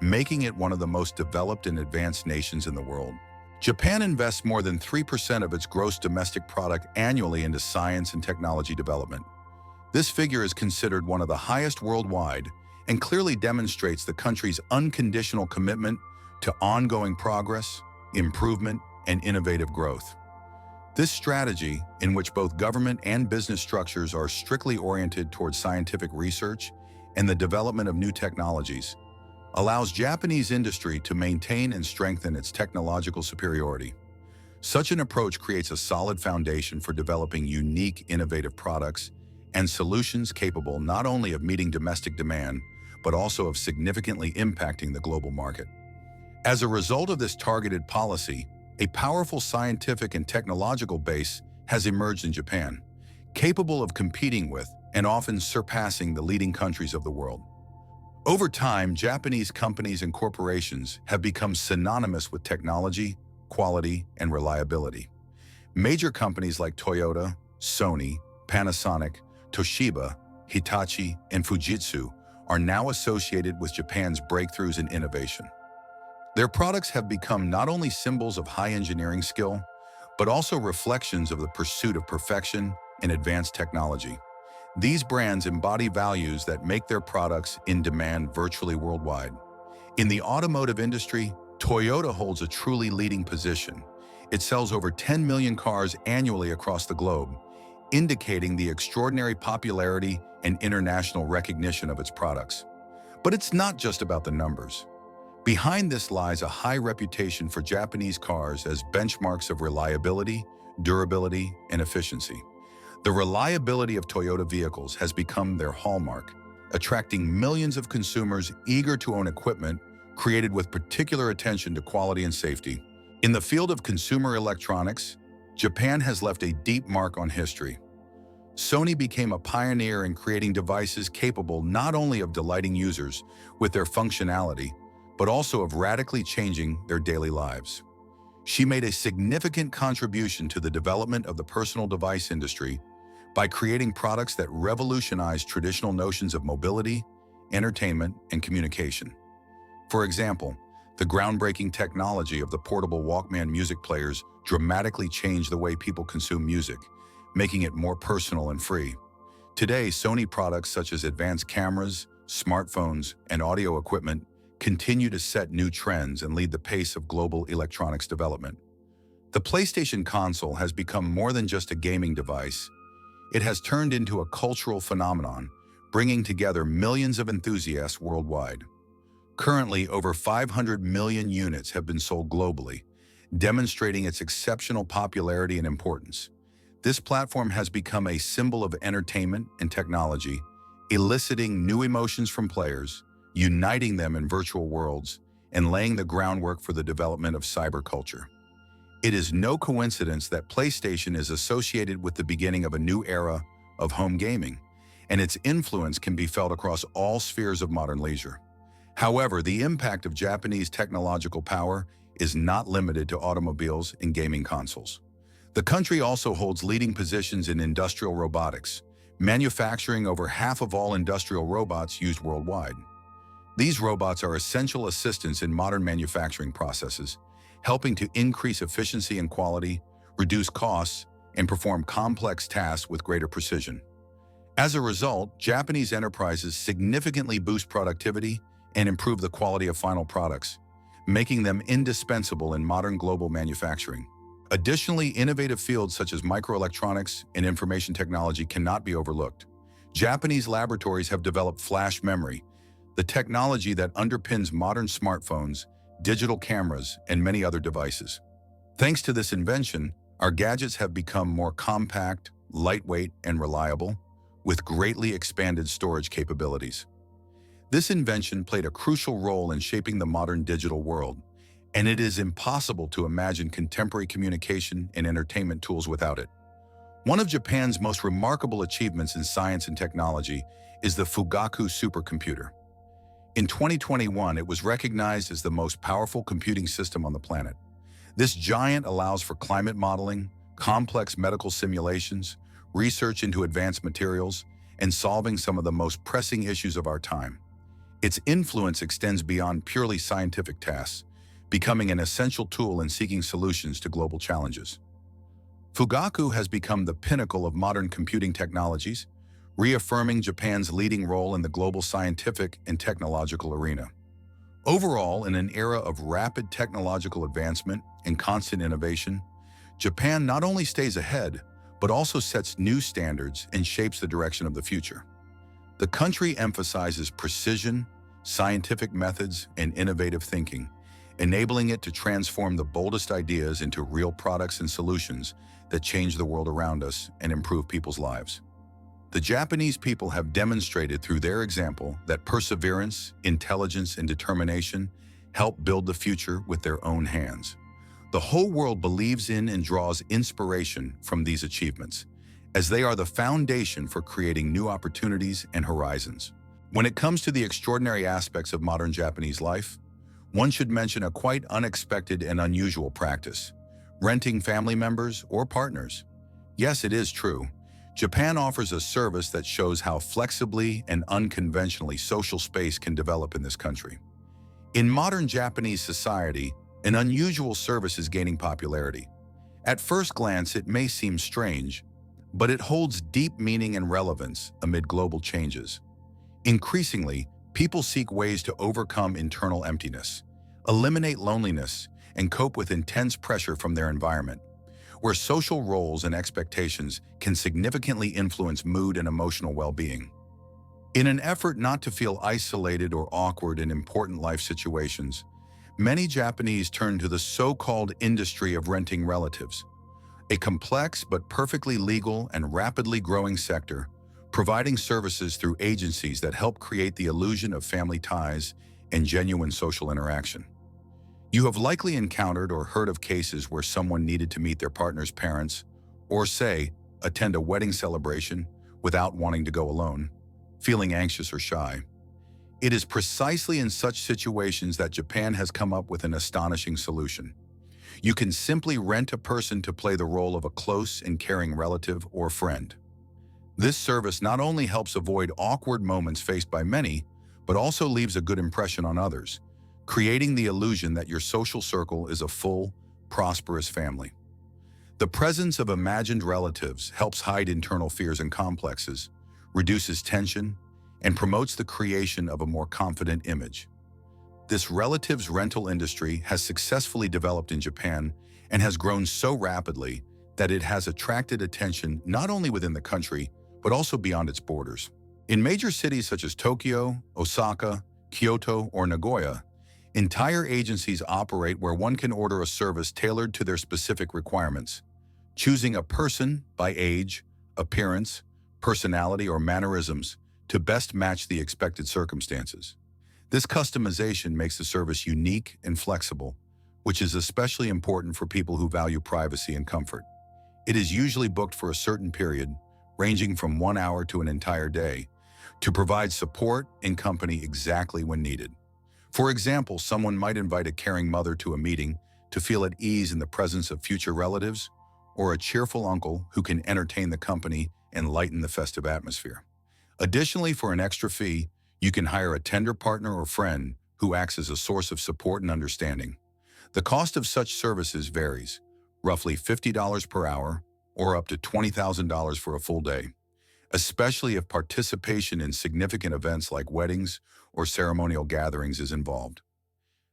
making it one of the most developed and advanced nations in the world. Japan invests more than 3% of its gross domestic product annually into science and technology development. This figure is considered one of the highest worldwide and clearly demonstrates the country's unconditional commitment to ongoing progress, improvement, and innovative growth. This strategy, in which both government and business structures are strictly oriented towards scientific research and the development of new technologies, allows Japanese industry to maintain and strengthen its technological superiority. Such an approach creates a solid foundation for developing unique, innovative products and solutions capable not only of meeting domestic demand, but also of significantly impacting the global market. As a result of this targeted policy, a powerful scientific and technological base has emerged in Japan, capable of competing with and often surpassing the leading countries of the world. Over time, Japanese companies and corporations have become synonymous with technology, quality, and reliability. Major companies like Toyota, Sony, Panasonic, Toshiba, Hitachi, and Fujitsu are now associated with Japan's breakthroughs in innovation. Their products have become not only symbols of high engineering skill, but also reflections of the pursuit of perfection and advanced technology. These brands embody values that make their products in demand virtually worldwide. In the automotive industry, Toyota holds a truly leading position. It sells over 10 million cars annually across the globe, indicating the extraordinary popularity and international recognition of its products. But it's not just about the numbers. Behind this lies a high reputation for Japanese cars as benchmarks of reliability, durability, and efficiency. The reliability of Toyota vehicles has become their hallmark, attracting millions of consumers eager to own equipment created with particular attention to quality and safety. In the field of consumer electronics, Japan has left a deep mark on history. Sony became a pioneer in creating devices capable not only of delighting users with their functionality, but also of radically changing their daily lives. She made a significant contribution to the development of the personal device industry by creating products that revolutionized traditional notions of mobility, entertainment, and communication. For example, the groundbreaking technology of the portable Walkman music players dramatically changed the way people consume music, making it more personal and free. Today, Sony products such as advanced cameras, smartphones, and audio equipment continue to set new trends and lead the pace of global electronics development. The PlayStation console has become more than just a gaming device. It has turned into a cultural phenomenon, bringing together millions of enthusiasts worldwide. Currently, over 500 million units have been sold globally, demonstrating its exceptional popularity and importance. This platform has become a symbol of entertainment and technology, eliciting new emotions from players, uniting them in virtual worlds, and laying the groundwork for the development of cyberculture. It is no coincidence that PlayStation is associated with the beginning of a new era of home gaming, and its influence can be felt across all spheres of modern leisure. However, the impact of Japanese technological power is not limited to automobiles and gaming consoles. The country also holds leading positions in industrial robotics, manufacturing over half of all industrial robots used worldwide. These robots are essential assistants in modern manufacturing processes, helping to increase efficiency and quality, reduce costs, and perform complex tasks with greater precision. As a result, Japanese enterprises significantly boost productivity and improve the quality of final products, making them indispensable in modern global manufacturing. Additionally, innovative fields such as microelectronics and information technology cannot be overlooked. Japanese laboratories have developed flash memory, the technology that underpins modern smartphones, digital cameras, and many other devices. Thanks to this invention, our gadgets have become more compact, lightweight, and reliable, with greatly expanded storage capabilities. This invention played a crucial role in shaping the modern digital world, and it is impossible to imagine contemporary communication and entertainment tools without it. One of Japan's most remarkable achievements in science and technology is the Fugaku supercomputer. In 2021, it was recognized as the most powerful computing system on the planet. This giant allows for climate modeling, complex medical simulations, research into advanced materials, and solving some of the most pressing issues of our time. Its influence extends beyond purely scientific tasks, becoming an essential tool in seeking solutions to global challenges. Fugaku has become the pinnacle of modern computing technologies, reaffirming Japan's leading role in the global scientific and technological arena. Overall, in an era of rapid technological advancement and constant innovation, Japan not only stays ahead, but also sets new standards and shapes the direction of the future. The country emphasizes precision, scientific methods, and innovative thinking, enabling it to transform the boldest ideas into real products and solutions that change the world around us and improve people's lives. The Japanese people have demonstrated through their example that perseverance, intelligence, and determination help build the future with their own hands. The whole world believes in and draws inspiration from these achievements, as they are the foundation for creating new opportunities and horizons. When it comes to the extraordinary aspects of modern Japanese life, one should mention a quite unexpected and unusual practice: renting family members or partners. Yes, it is true. Japan offers a service that shows how flexibly and unconventionally social space can develop in this country. In modern Japanese society, an unusual service is gaining popularity. At first glance, it may seem strange, but it holds deep meaning and relevance amid global changes. Increasingly, people seek ways to overcome internal emptiness, eliminate loneliness, and cope with intense pressure from their environment, where social roles and expectations can significantly influence mood and emotional well-being. In an effort not to feel isolated or awkward in important life situations, many Japanese turn to the so-called industry of renting relatives, a complex but perfectly legal and rapidly growing sector, providing services through agencies that help create the illusion of family ties and genuine social interaction. You have likely encountered or heard of cases where someone needed to meet their partner's parents, or say, attend a wedding celebration without wanting to go alone, feeling anxious or shy. It is precisely in such situations that Japan has come up with an astonishing solution. You can simply rent a person to play the role of a close and caring relative or friend. This service not only helps avoid awkward moments faced by many, but also leaves a good impression on others, creating the illusion that your social circle is a full, prosperous family. The presence of imagined relatives helps hide internal fears and complexes, reduces tension, and promotes the creation of a more confident image. This relatives rental industry has successfully developed in Japan and has grown so rapidly that it has attracted attention not only within the country, but also beyond its borders. In major cities such as Tokyo, Osaka, Kyoto, or Nagoya, entire agencies operate where one can order a service tailored to their specific requirements, choosing a person by age, appearance, personality, or mannerisms to best match the expected circumstances. This customization makes the service unique and flexible, which is especially important for people who value privacy and comfort. It is usually booked for a certain period, ranging from 1 hour to an entire day, to provide support and company exactly when needed. For example, someone might invite a caring mother to a meeting to feel at ease in the presence of future relatives, or a cheerful uncle who can entertain the company and lighten the festive atmosphere. Additionally, for an extra fee, you can hire a tender partner or friend who acts as a source of support and understanding. The cost of such services varies, roughly $50 per hour or up to $20,000 for a full day, especially if participation in significant events like weddings or ceremonial gatherings is involved.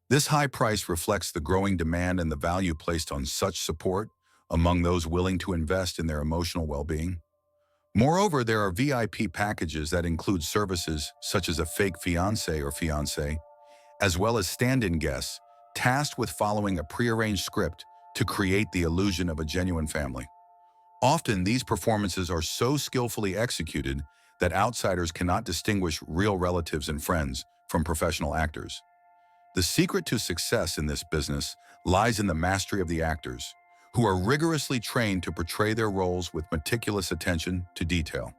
This high price reflects the growing demand and the value placed on such support, among those willing to invest in their emotional well-being. Moreover, there are VIP packages that include services such as a fake fiancé or fiancée, as well as stand-in guests tasked with following a prearranged script to create the illusion of a genuine family. Often, these performances are so skillfully executed that outsiders cannot distinguish real relatives and friends from professional actors. The secret to success in this business lies in the mastery of the actors, who are rigorously trained to portray their roles with meticulous attention to detail.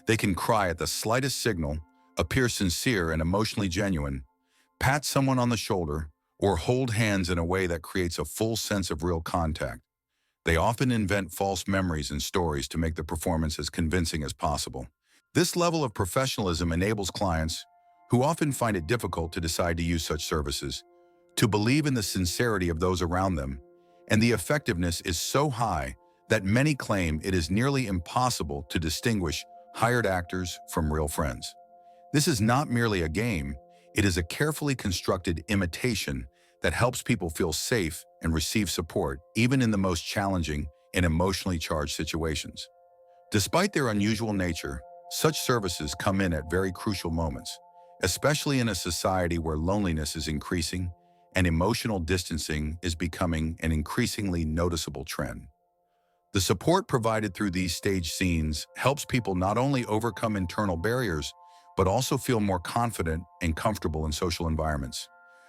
They can cry at the slightest signal, appear sincere and emotionally genuine, pat someone on the shoulder, or hold hands in a way that creates a full sense of real contact. They often invent false memories and stories to make the performance as convincing as possible. This level of professionalism enables clients, who often find it difficult to decide to use such services, to believe in the sincerity of those around them, and the effectiveness is so high that many claim it is nearly impossible to distinguish hired actors from real friends. This is not merely a game, it is a carefully constructed imitation that helps people feel safe and receive support even in the most challenging and emotionally charged situations. Despite their unusual nature, such services come in at very crucial moments, especially in a society where loneliness is increasing and emotional distancing is becoming an increasingly noticeable trend. The support provided through these stage scenes helps people not only overcome internal barriers, but also feel more confident and comfortable in social environments.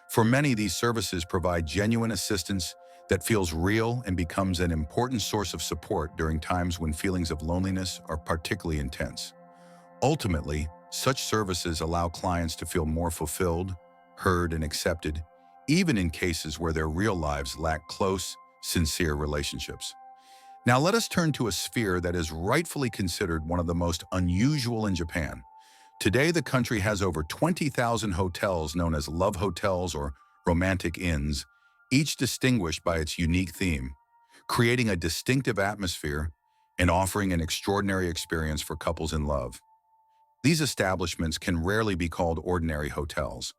For many, these services provide genuine assistance that feels real and becomes an important source of support during times when feelings of loneliness are particularly intense. Ultimately, such services allow clients to feel more fulfilled, heard, and accepted, even in cases where their real lives lack close, sincere relationships. Now let us turn to a sphere that is rightfully considered one of the most unusual in Japan. Today, the country has over 20,000 hotels known as love hotels or romantic inns, each distinguished by its unique theme, creating a distinctive atmosphere and offering an extraordinary experience for couples in love. These establishments can rarely be called ordinary hotels.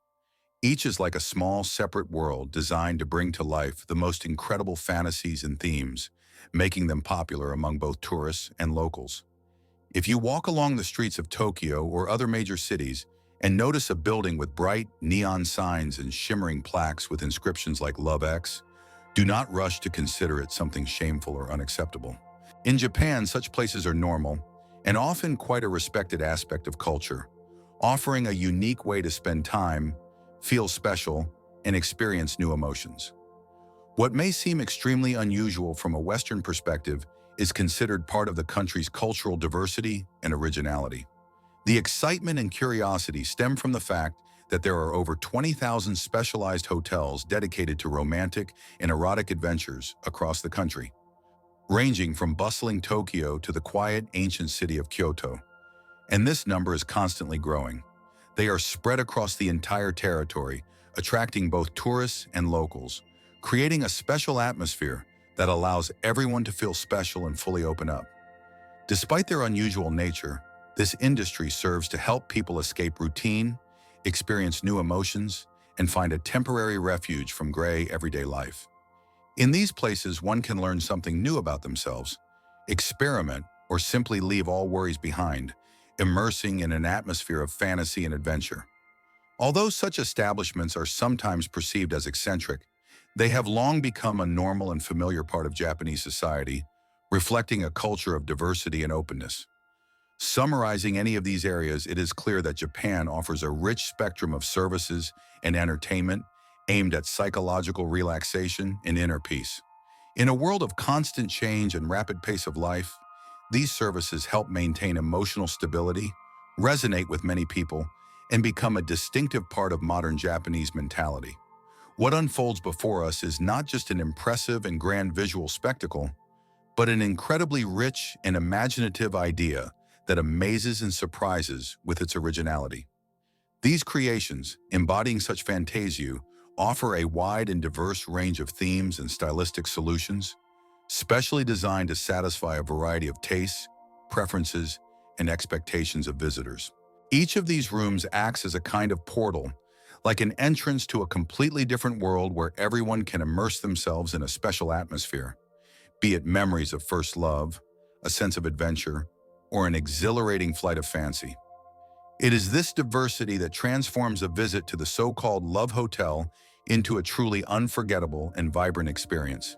Each is like a small, separate world designed to bring to life the most incredible fantasies and themes, making them popular among both tourists and locals. If you walk along the streets of Tokyo or other major cities and notice a building with bright neon signs and shimmering plaques with inscriptions like Love X, do not rush to consider it something shameful or unacceptable. In Japan, such places are normal and often quite a respected aspect of culture, offering a unique way to spend time, feel special, and experience new emotions. What may seem extremely unusual from a Western perspective is considered part of the country's cultural diversity and originality. The excitement and curiosity stem from the fact that there are over 20,000 specialized hotels dedicated to romantic and erotic adventures across the country, ranging from bustling Tokyo to the quiet, ancient city of Kyoto. And this number is constantly growing. They are spread across the entire territory, attracting both tourists and locals, creating a special atmosphere that allows everyone to feel special and fully open up. Despite their unusual nature, this industry serves to help people escape routine, experience new emotions, and find a temporary refuge from gray everyday life. In these places, one can learn something new about themselves, experiment, or simply leave all worries behind, immersing in an atmosphere of fantasy and adventure. Although such establishments are sometimes perceived as eccentric, they have long become a normal and familiar part of Japanese society, reflecting a culture of diversity and openness. Summarizing any of these areas, it is clear that Japan offers a rich spectrum of services and entertainment aimed at psychological relaxation and inner peace. In a world of constant change and rapid pace of life, these services help maintain emotional stability, resonate with many people, and become a distinctive part of modern Japanese mentality. What unfolds before us is not just an impressive and grand visual spectacle, but an incredibly rich and imaginative idea that amazes and surprises with its originality. These creations, embodying such fantasy, offer a wide and diverse range of themes and stylistic solutions, specially designed to satisfy a variety of tastes, preferences, and expectations of visitors. Each of these rooms acts as a kind of portal, like an entrance to a completely different world where everyone can immerse themselves in a special atmosphere. be it memories of first love, a sense of adventure, or an exhilarating flight of fancy. It is this diversity that transforms a visit to the so-called Love Hotel into a truly unforgettable and vibrant experience.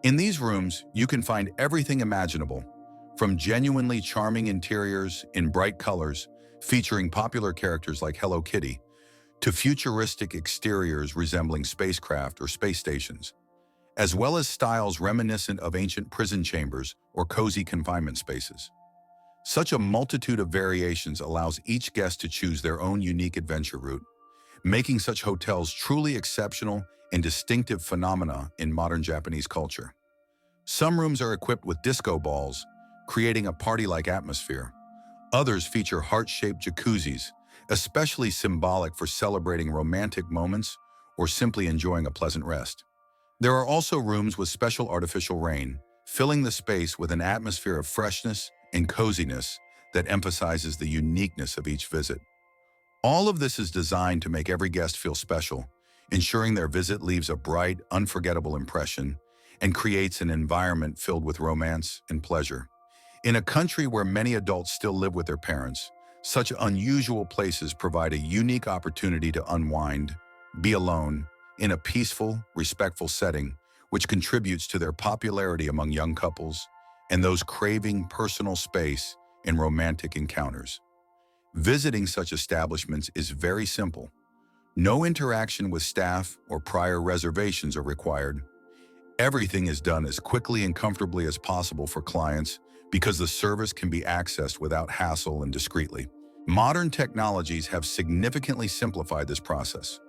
In these rooms, you can find everything imaginable, from genuinely charming interiors in bright colors featuring popular characters like Hello Kitty, to futuristic exteriors resembling spacecraft or space stations, as well as styles reminiscent of ancient prison chambers or cozy confinement spaces. Such a multitude of variations allows each guest to choose their own unique adventure route, making such hotels truly exceptional and distinctive phenomena in modern Japanese culture. Some rooms are equipped with disco balls, creating a party-like atmosphere. Others feature heart-shaped jacuzzis, especially symbolic for celebrating romantic moments or simply enjoying a pleasant rest. There are also rooms with special artificial rain, filling the space with an atmosphere of freshness and coziness that emphasizes the uniqueness of each visit. All of this is designed to make every guest feel special, ensuring their visit leaves a bright, unforgettable impression and creates an environment filled with romance and pleasure. In a country where many adults still live with their parents, such unusual places provide a unique opportunity to unwind, be alone, in a peaceful, respectful setting, which contributes to their popularity among young couples and those craving personal space and romantic encounters. Visiting such establishments is very simple. No interaction with staff or prior reservations are required. Everything is done as quickly and comfortably as possible for clients because the service can be accessed without hassle and discreetly. Modern technologies have significantly simplified this process.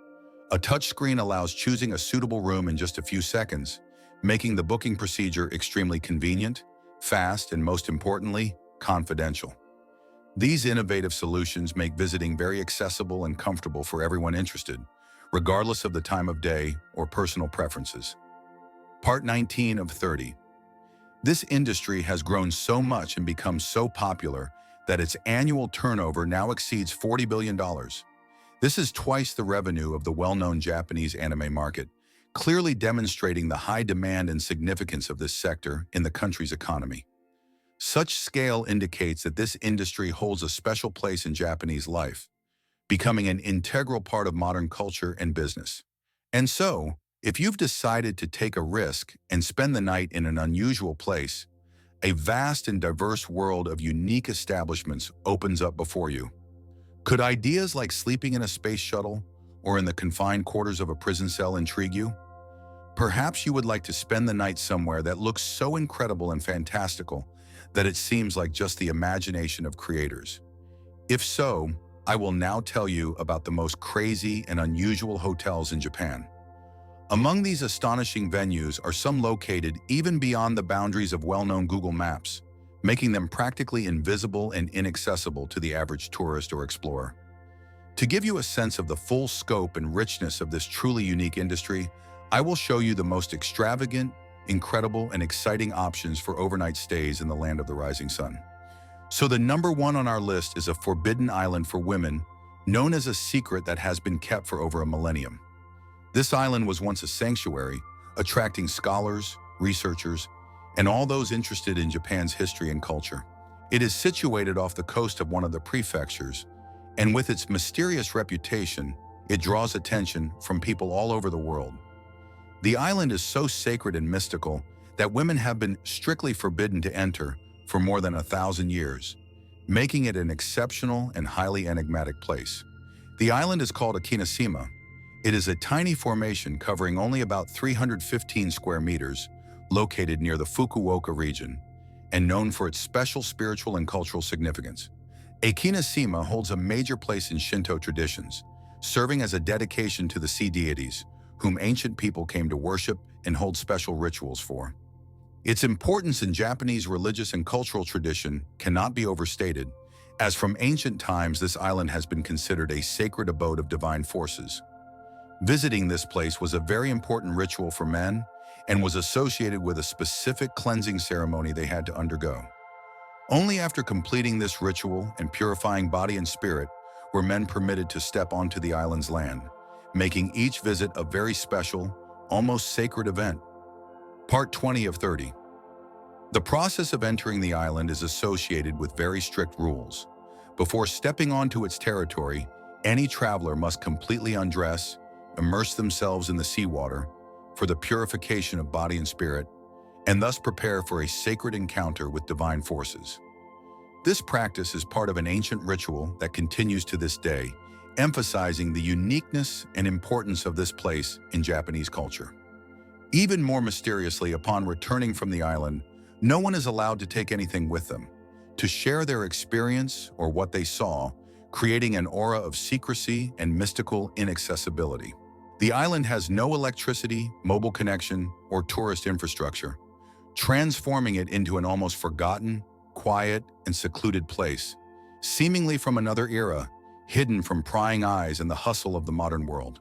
A touchscreen allows choosing a suitable room in just a few seconds, making the booking procedure extremely convenient, fast, and most importantly, confidential. These innovative solutions make visiting very accessible and comfortable for everyone interested, regardless of the time of day or personal preferences. Part 19 of 30. This industry has grown so much and become so popular that its annual turnover now exceeds $40 billion. This is twice the revenue of the well-known Japanese anime market, clearly demonstrating the high demand and significance of this sector in the country's economy. Such scale indicates that this industry holds a special place in Japanese life, becoming an integral part of modern culture and business. And so, if you've decided to take a risk and spend the night in an unusual place, a vast and diverse world of unique establishments opens up before you. Could ideas like sleeping in a space shuttle or in the confined quarters of a prison cell intrigue you? Perhaps you would like to spend the night somewhere that looks so incredible and fantastical that it seems like just the imagination of creators. If so, I will now tell you about the most crazy and unusual hotels in Japan. Among these astonishing venues are some located even beyond the boundaries of well-known Google Maps, making them practically invisible and inaccessible to the average tourist or explorer. To give you a sense of the full scope and richness of this truly unique industry, I will show you the most extravagant, incredible, and exciting options for overnight stays in the land of the rising sun. So the number one on our list is a forbidden island for women, known as a secret that has been kept for over a millennium. This island was once a sanctuary, attracting scholars, researchers, and all those interested in Japan's history and culture. It is situated off the coast of one of the prefectures, and with its mysterious reputation, it draws attention from people all over the world. The island is so sacred and mystical that women have been strictly forbidden to enter for more than 1,000 years, making it an exceptional and highly enigmatic place. The island is called Akinashima. It is a tiny formation covering only about 315 square meters, located near the Fukuoka region, and known for its special spiritual and cultural significance. Akinashima holds a major place in Shinto traditions, serving as a dedication to the sea deities, whom ancient people came to worship and hold special rituals for. Its importance in Japanese religious and cultural tradition cannot be overstated, as from ancient times this island has been considered a sacred abode of divine forces. Visiting this place was a very important ritual for men and was associated with a specific cleansing ceremony they had to undergo. Only after completing this ritual and purifying body and spirit were men permitted to step onto the island's land, making each visit a very special, almost sacred event. Part 20 of 30. The process of entering the island is associated with very strict rules. Before stepping onto its territory, any traveler must completely undress, immerse themselves in the seawater for the purification of body and spirit, and thus prepare for a sacred encounter with divine forces. This practice is part of an ancient ritual that continues to this day, emphasizing the uniqueness and importance of this place in Japanese culture. Even more mysteriously, upon returning from the island, no one is allowed to take anything with them, to share their experience or what they saw, creating an aura of secrecy and mystical inaccessibility. The island has no electricity, mobile connection, or tourist infrastructure, transforming it into an almost forgotten, quiet, and secluded place, seemingly from another era, hidden from prying eyes and the hustle of the modern world.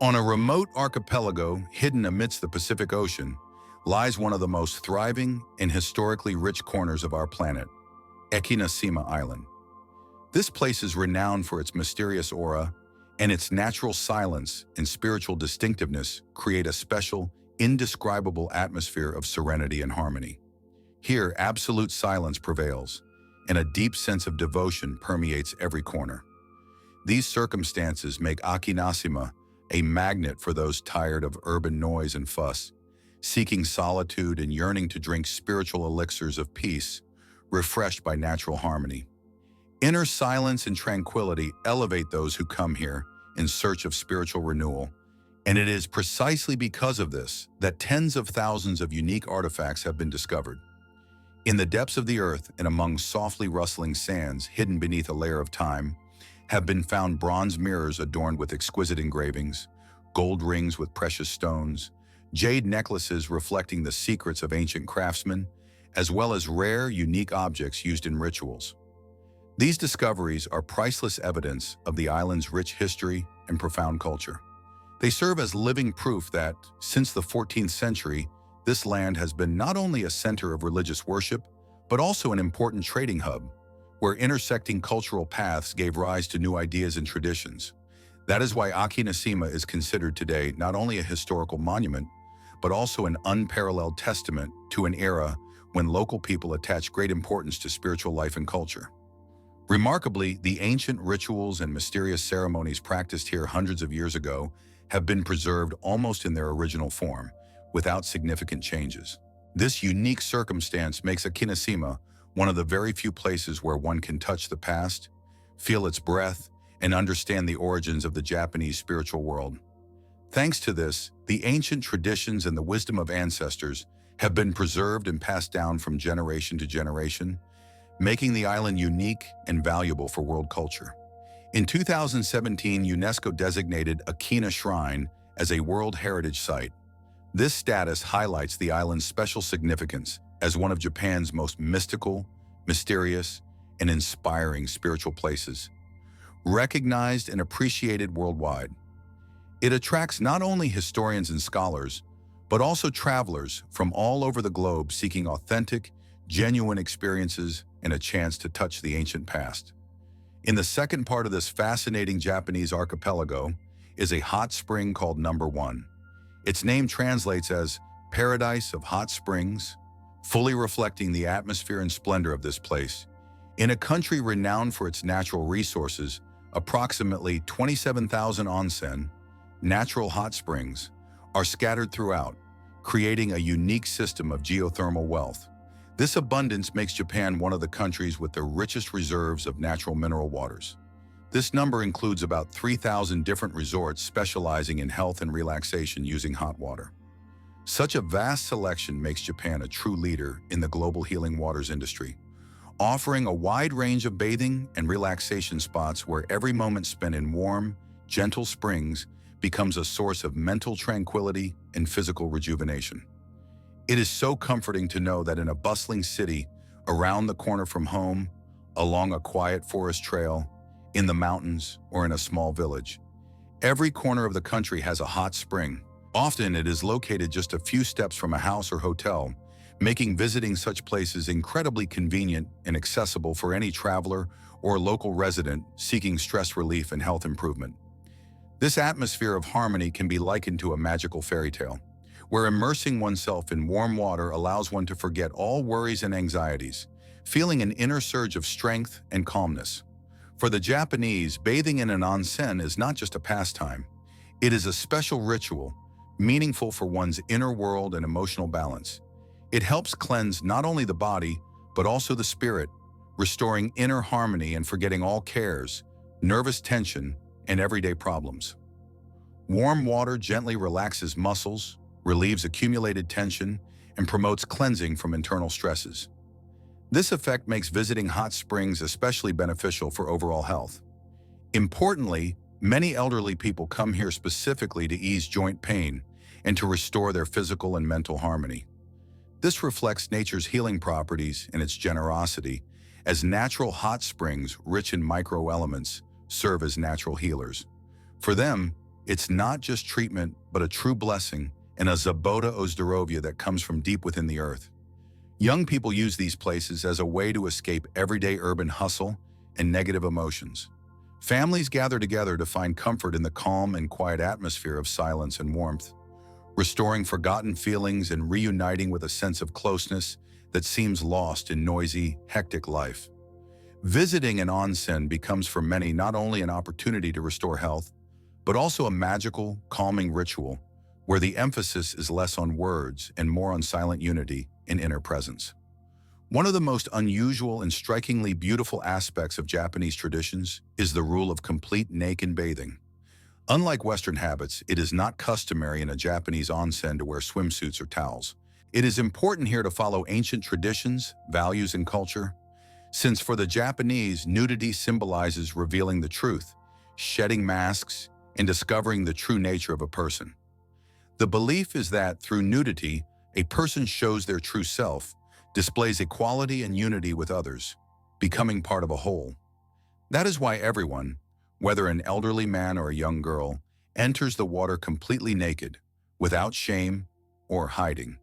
On a remote archipelago hidden amidst the Pacific Ocean lies one of the most thriving and historically rich corners of our planet, Ekinashima Island. This place is renowned for its mysterious aura, and its natural silence and spiritual distinctiveness create a special, indescribable atmosphere of serenity and harmony. Here, absolute silence prevails, and a deep sense of devotion permeates every corner. These circumstances make Akinashima a magnet for those tired of urban noise and fuss, seeking solitude and yearning to drink spiritual elixirs of peace, refreshed by natural harmony. Inner silence and tranquility elevate those who come here in search of spiritual renewal, and it is precisely because of this that tens of thousands of unique artifacts have been discovered. In the depths of the earth and among softly rustling sands hidden beneath a layer of time, have been found bronze mirrors adorned with exquisite engravings, gold rings with precious stones, jade necklaces reflecting the secrets of ancient craftsmen, as well as rare, unique objects used in rituals. These discoveries are priceless evidence of the island's rich history and profound culture. They serve as living proof that, since the 14th century, this land has been not only a center of religious worship, but also an important trading hub, where intersecting cultural paths gave rise to new ideas and traditions. That is why Akinashima is considered today not only a historical monument, but also an unparalleled testament to an era when local people attached great importance to spiritual life and culture. Remarkably, the ancient rituals and mysterious ceremonies practiced here hundreds of years ago have been preserved almost in their original form, without significant changes. This unique circumstance makes Akinashima one of the very few places where one can touch the past, feel its breath, and understand the origins of the Japanese spiritual world. Thanks to this, the ancient traditions and the wisdom of ancestors have been preserved and passed down from generation to generation, making the island unique and valuable for world culture. In 2017, UNESCO designated Akina Shrine as a World Heritage Site. This status highlights the island's special significance as one of Japan's most mystical, mysterious, and inspiring spiritual places, recognized and appreciated worldwide. It attracts not only historians and scholars, but also travelers from all over the globe seeking authentic, genuine experiences and a chance to touch the ancient past. In the second part of this fascinating Japanese archipelago is a hot spring called Number One. Its name translates as Paradise of Hot Springs, fully reflecting the atmosphere and splendor of this place. In a country renowned for its natural resources, approximately 27,000 onsen, natural hot springs, are scattered throughout, creating a unique system of geothermal wealth. This abundance makes Japan one of the countries with the richest reserves of natural mineral waters. This number includes about 3,000 different resorts specializing in health and relaxation using hot water. Such a vast selection makes Japan a true leader in the global healing waters industry, offering a wide range of bathing and relaxation spots where every moment spent in warm, gentle springs becomes a source of mental tranquility and physical rejuvenation. It is so comforting to know that in a bustling city, around the corner from home, along a quiet forest trail, in the mountains, or in a small village, every corner of the country has a hot spring. Often it is located just a few steps from a house or hotel, making visiting such places incredibly convenient and accessible for any traveler or local resident seeking stress relief and health improvement. This atmosphere of harmony can be likened to a magical fairy tale, where immersing oneself in warm water allows one to forget all worries and anxieties, feeling an inner surge of strength and calmness. For the Japanese, bathing in an onsen is not just a pastime. It is a special ritual, meaningful for one's inner world and emotional balance. It helps cleanse not only the body, but also the spirit, restoring inner harmony and forgetting all cares, nervous tension, and everyday problems. Warm water gently relaxes muscles, relieves accumulated tension, and promotes cleansing from internal stresses. This effect makes visiting hot springs especially beneficial for overall health. Importantly, many elderly people come here specifically to ease joint pain and to restore their physical and mental harmony. This reflects nature's healing properties and its generosity, as natural hot springs rich in microelements serve as natural healers. For them, it's not just treatment, but a true blessing and a zaboda o zdrowie that comes from deep within the earth. Young people use these places as a way to escape everyday urban hustle and negative emotions. Families gather together to find comfort in the calm and quiet atmosphere of silence and warmth, restoring forgotten feelings and reuniting with a sense of closeness that seems lost in noisy, hectic life. Visiting an onsen becomes for many not only an opportunity to restore health, but also a magical, calming ritual where the emphasis is less on words and more on silent unity and inner presence. One of the most unusual and strikingly beautiful aspects of Japanese traditions is the rule of complete naked bathing. Unlike Western habits, it is not customary in a Japanese onsen to wear swimsuits or towels. It is important here to follow ancient traditions, values, and culture, since for the Japanese, nudity symbolizes revealing the truth, shedding masks, and discovering the true nature of a person. The belief is that through nudity, a person shows their true self, displays equality and unity with others, becoming part of a whole. That is why everyone, whether an elderly man or a young girl, enters the water completely naked, without shame or hiding.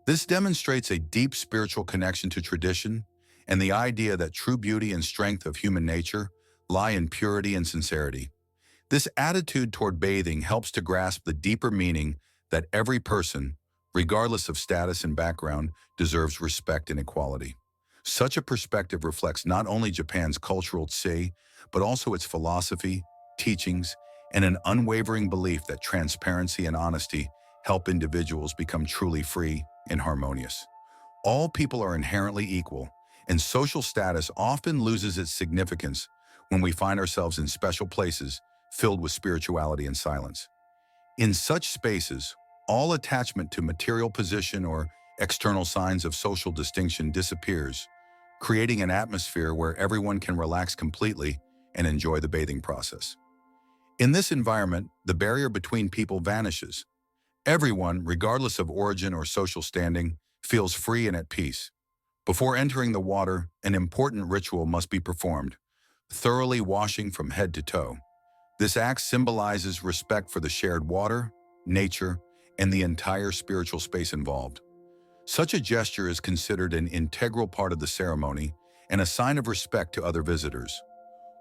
This demonstrates a deep spiritual connection to tradition and the idea that true beauty and strength of human nature lie in purity and sincerity. This attitude toward bathing helps to grasp the deeper meaning that every person, regardless of status and background, deserves respect and equality. Such a perspective reflects not only Japan's cultural tse, but also its philosophy, teachings, and an unwavering belief that transparency and honesty help individuals become truly free and harmonious. All people are inherently equal, and social status often loses its significance when we find ourselves in special places filled with spirituality and silence. In such spaces, all attachment to material position or external signs of social distinction disappears, creating an atmosphere where everyone can relax completely and enjoy the bathing process. In this environment, the barrier between people vanishes. Everyone, regardless of origin or social standing, feels free and at peace. Before entering the water, an important ritual must be performed, thoroughly washing from head to toe. This act symbolizes respect for the shared water, nature, and the entire spiritual space involved. Such a gesture is considered an integral part of the ceremony and a sign of respect to other visitors.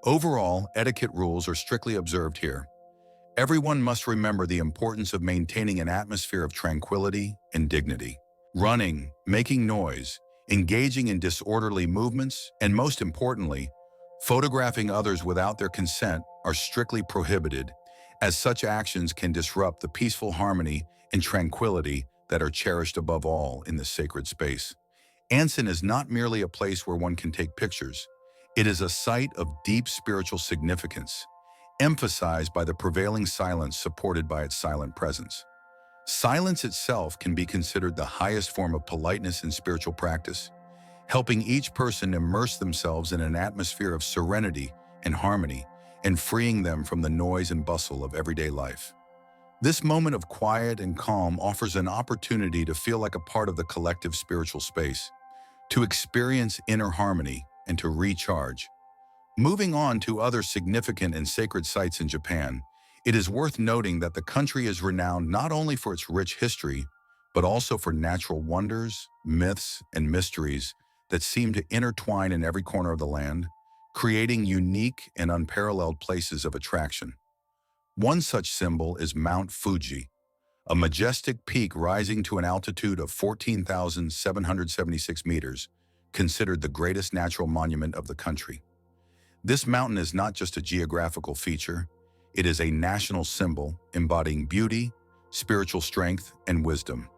Overall, etiquette rules are strictly observed here. Everyone must remember the importance of maintaining an atmosphere of tranquility and dignity. Running, making noise, engaging in disorderly movements, and most importantly, photographing others without their consent are strictly prohibited, as such actions can disrupt the peaceful harmony and tranquility that are cherished above all in this sacred space. Onsen is not merely a place where one can take pictures. It is a site of deep spiritual significance, emphasized by the prevailing silence supported by its silent presence. Silence itself can be considered the highest form of politeness in spiritual practice, helping each person immerse themselves in an atmosphere of serenity and harmony, and freeing them from the noise and bustle of everyday life. This moment of quiet and calm offers an opportunity to feel like a part of the collective spiritual space, to experience inner harmony, and to recharge. Moving on to other significant and sacred sites in Japan, it is worth noting that the country is renowned not only for its rich history, but also for natural wonders, myths, and mysteries that seem to intertwine in every corner of the land, creating unique and unparalleled places of attraction. One such symbol is Mount Fuji, a majestic peak rising to an altitude of 14,776 meters, considered the greatest natural monument of the country. This mountain is not just a geographical feature, it is a national symbol embodying beauty, spiritual strength, and wisdom.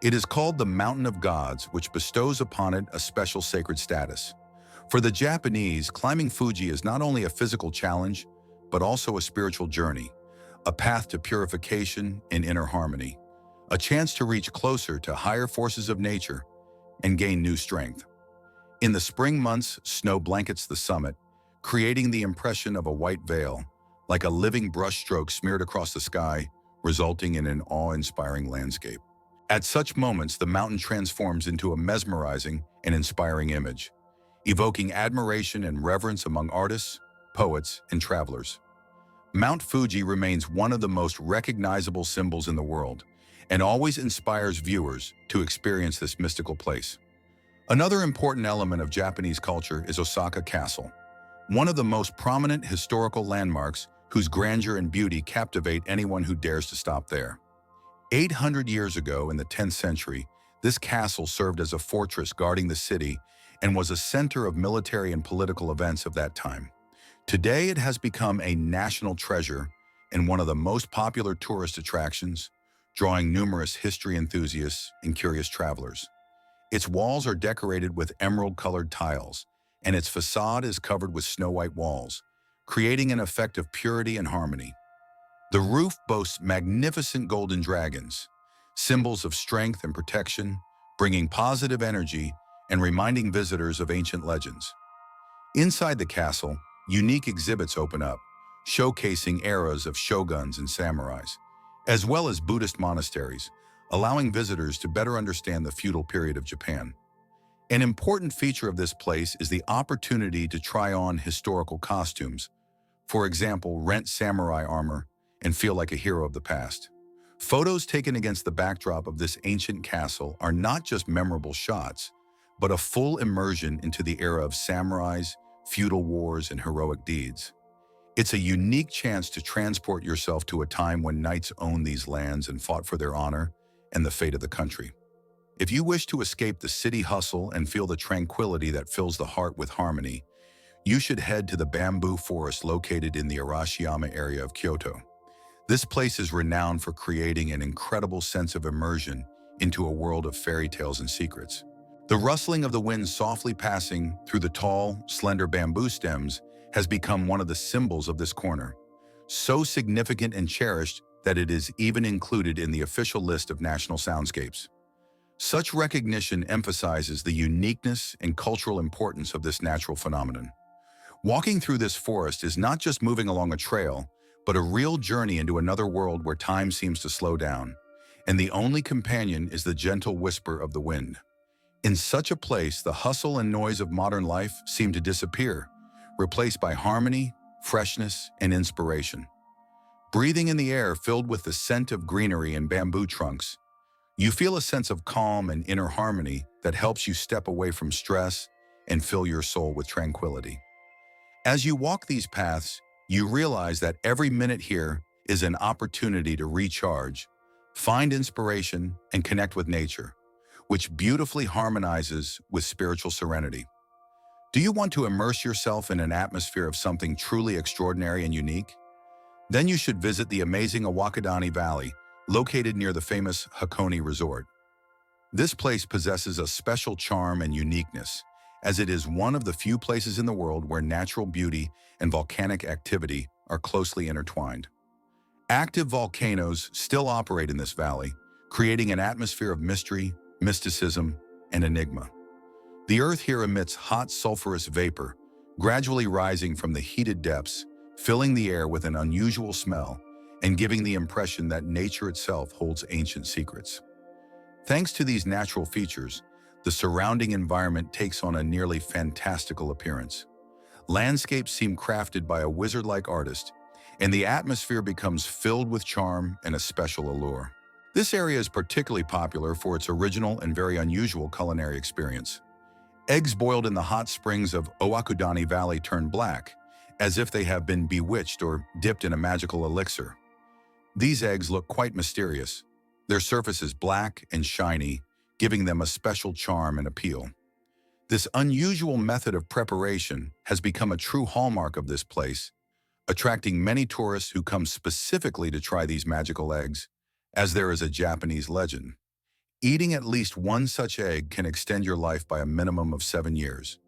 It is called the Mountain of Gods, which bestows upon it a special sacred status. For the Japanese, climbing Fuji is not only a physical challenge, but also a spiritual journey, a path to purification and inner harmony, a chance to reach closer to higher forces of nature and gain new strength. In the spring months, snow blankets the summit, creating the impression of a white veil, like a living brushstroke smeared across the sky, resulting in an awe-inspiring landscape. At such moments, the mountain transforms into a mesmerizing and inspiring image, evoking admiration and reverence among artists, poets, and travelers. Mount Fuji remains one of the most recognizable symbols in the world and always inspires viewers to experience this mystical place. Another important element of Japanese culture is Osaka Castle, one of the most prominent historical landmarks whose grandeur and beauty captivate anyone who dares to stop there. 800 years ago, in the 10th century, this castle served as a fortress guarding the city and was a center of military and political events of that time. Today, it has become a national treasure and one of the most popular tourist attractions, drawing numerous history enthusiasts and curious travelers. Its walls are decorated with emerald-colored tiles, and its facade is covered with snow-white walls, creating an effect of purity and harmony. The roof boasts magnificent golden dragons, symbols of strength and protection, bringing positive energy and reminding visitors of ancient legends. Inside the castle, unique exhibits open up, showcasing eras of shoguns and samurais, as well as Buddhist monasteries, allowing visitors to better understand the feudal period of Japan. An important feature of this place is the opportunity to try on historical costumes. For example, rent samurai armor and feel like a hero of the past. Photos taken against the backdrop of this ancient castle are not just memorable shots, but a full immersion into the era of samurais, feudal wars, and heroic deeds. It's a unique chance to transport yourself to a time when knights owned these lands and fought for their honor and the fate of the country. If you wish to escape the city hustle and feel the tranquility that fills the heart with harmony, you should head to the bamboo forest located in the Arashiyama area of Kyoto. This place is renowned for creating an incredible sense of immersion into a world of fairy tales and secrets. The rustling of the wind softly passing through the tall, slender bamboo stems has become one of the symbols of this corner, so significant and cherished that it is even included in the official list of national soundscapes. Such recognition emphasizes the uniqueness and cultural importance of this natural phenomenon. Walking through this forest is not just moving along a trail, but a real journey into another world where time seems to slow down, and the only companion is the gentle whisper of the wind. In such a place, the hustle and noise of modern life seem to disappear, replaced by harmony, freshness, and inspiration. Breathing in the air filled with the scent of greenery and bamboo trunks, you feel a sense of calm and inner harmony that helps you step away from stress and fill your soul with tranquility. As you walk these paths, you realize that every minute here is an opportunity to recharge, find inspiration, and connect with nature, which beautifully harmonizes with spiritual serenity. Do you want to immerse yourself in an atmosphere of something truly extraordinary and unique? Then you should visit the amazing Owakudani Valley, located near the famous Hakone Resort. This place possesses a special charm and uniqueness, as it is one of the few places in the world where natural beauty and volcanic activity are closely intertwined. Active volcanoes still operate in this valley, creating an atmosphere of mystery, mysticism, and enigma. The earth here emits hot sulfurous vapor, gradually rising from the heated depths, filling the air with an unusual smell and giving the impression that nature itself holds ancient secrets. Thanks to these natural features, the surrounding environment takes on a nearly fantastical appearance. Landscapes seem crafted by a wizard-like artist, and the atmosphere becomes filled with charm and a special allure. This area is particularly popular for its original and very unusual culinary experience. Eggs boiled in the hot springs of Owakudani Valley turn black, as if they have been bewitched or dipped in a magical elixir. These eggs look quite mysterious, Their surface is black and shiny, giving them a special charm and appeal. This unusual method of preparation has become a true hallmark of this place, attracting many tourists who come specifically to try these magical eggs, as there is a Japanese legend. Eating at least one such egg can extend your life by a minimum of 7 years.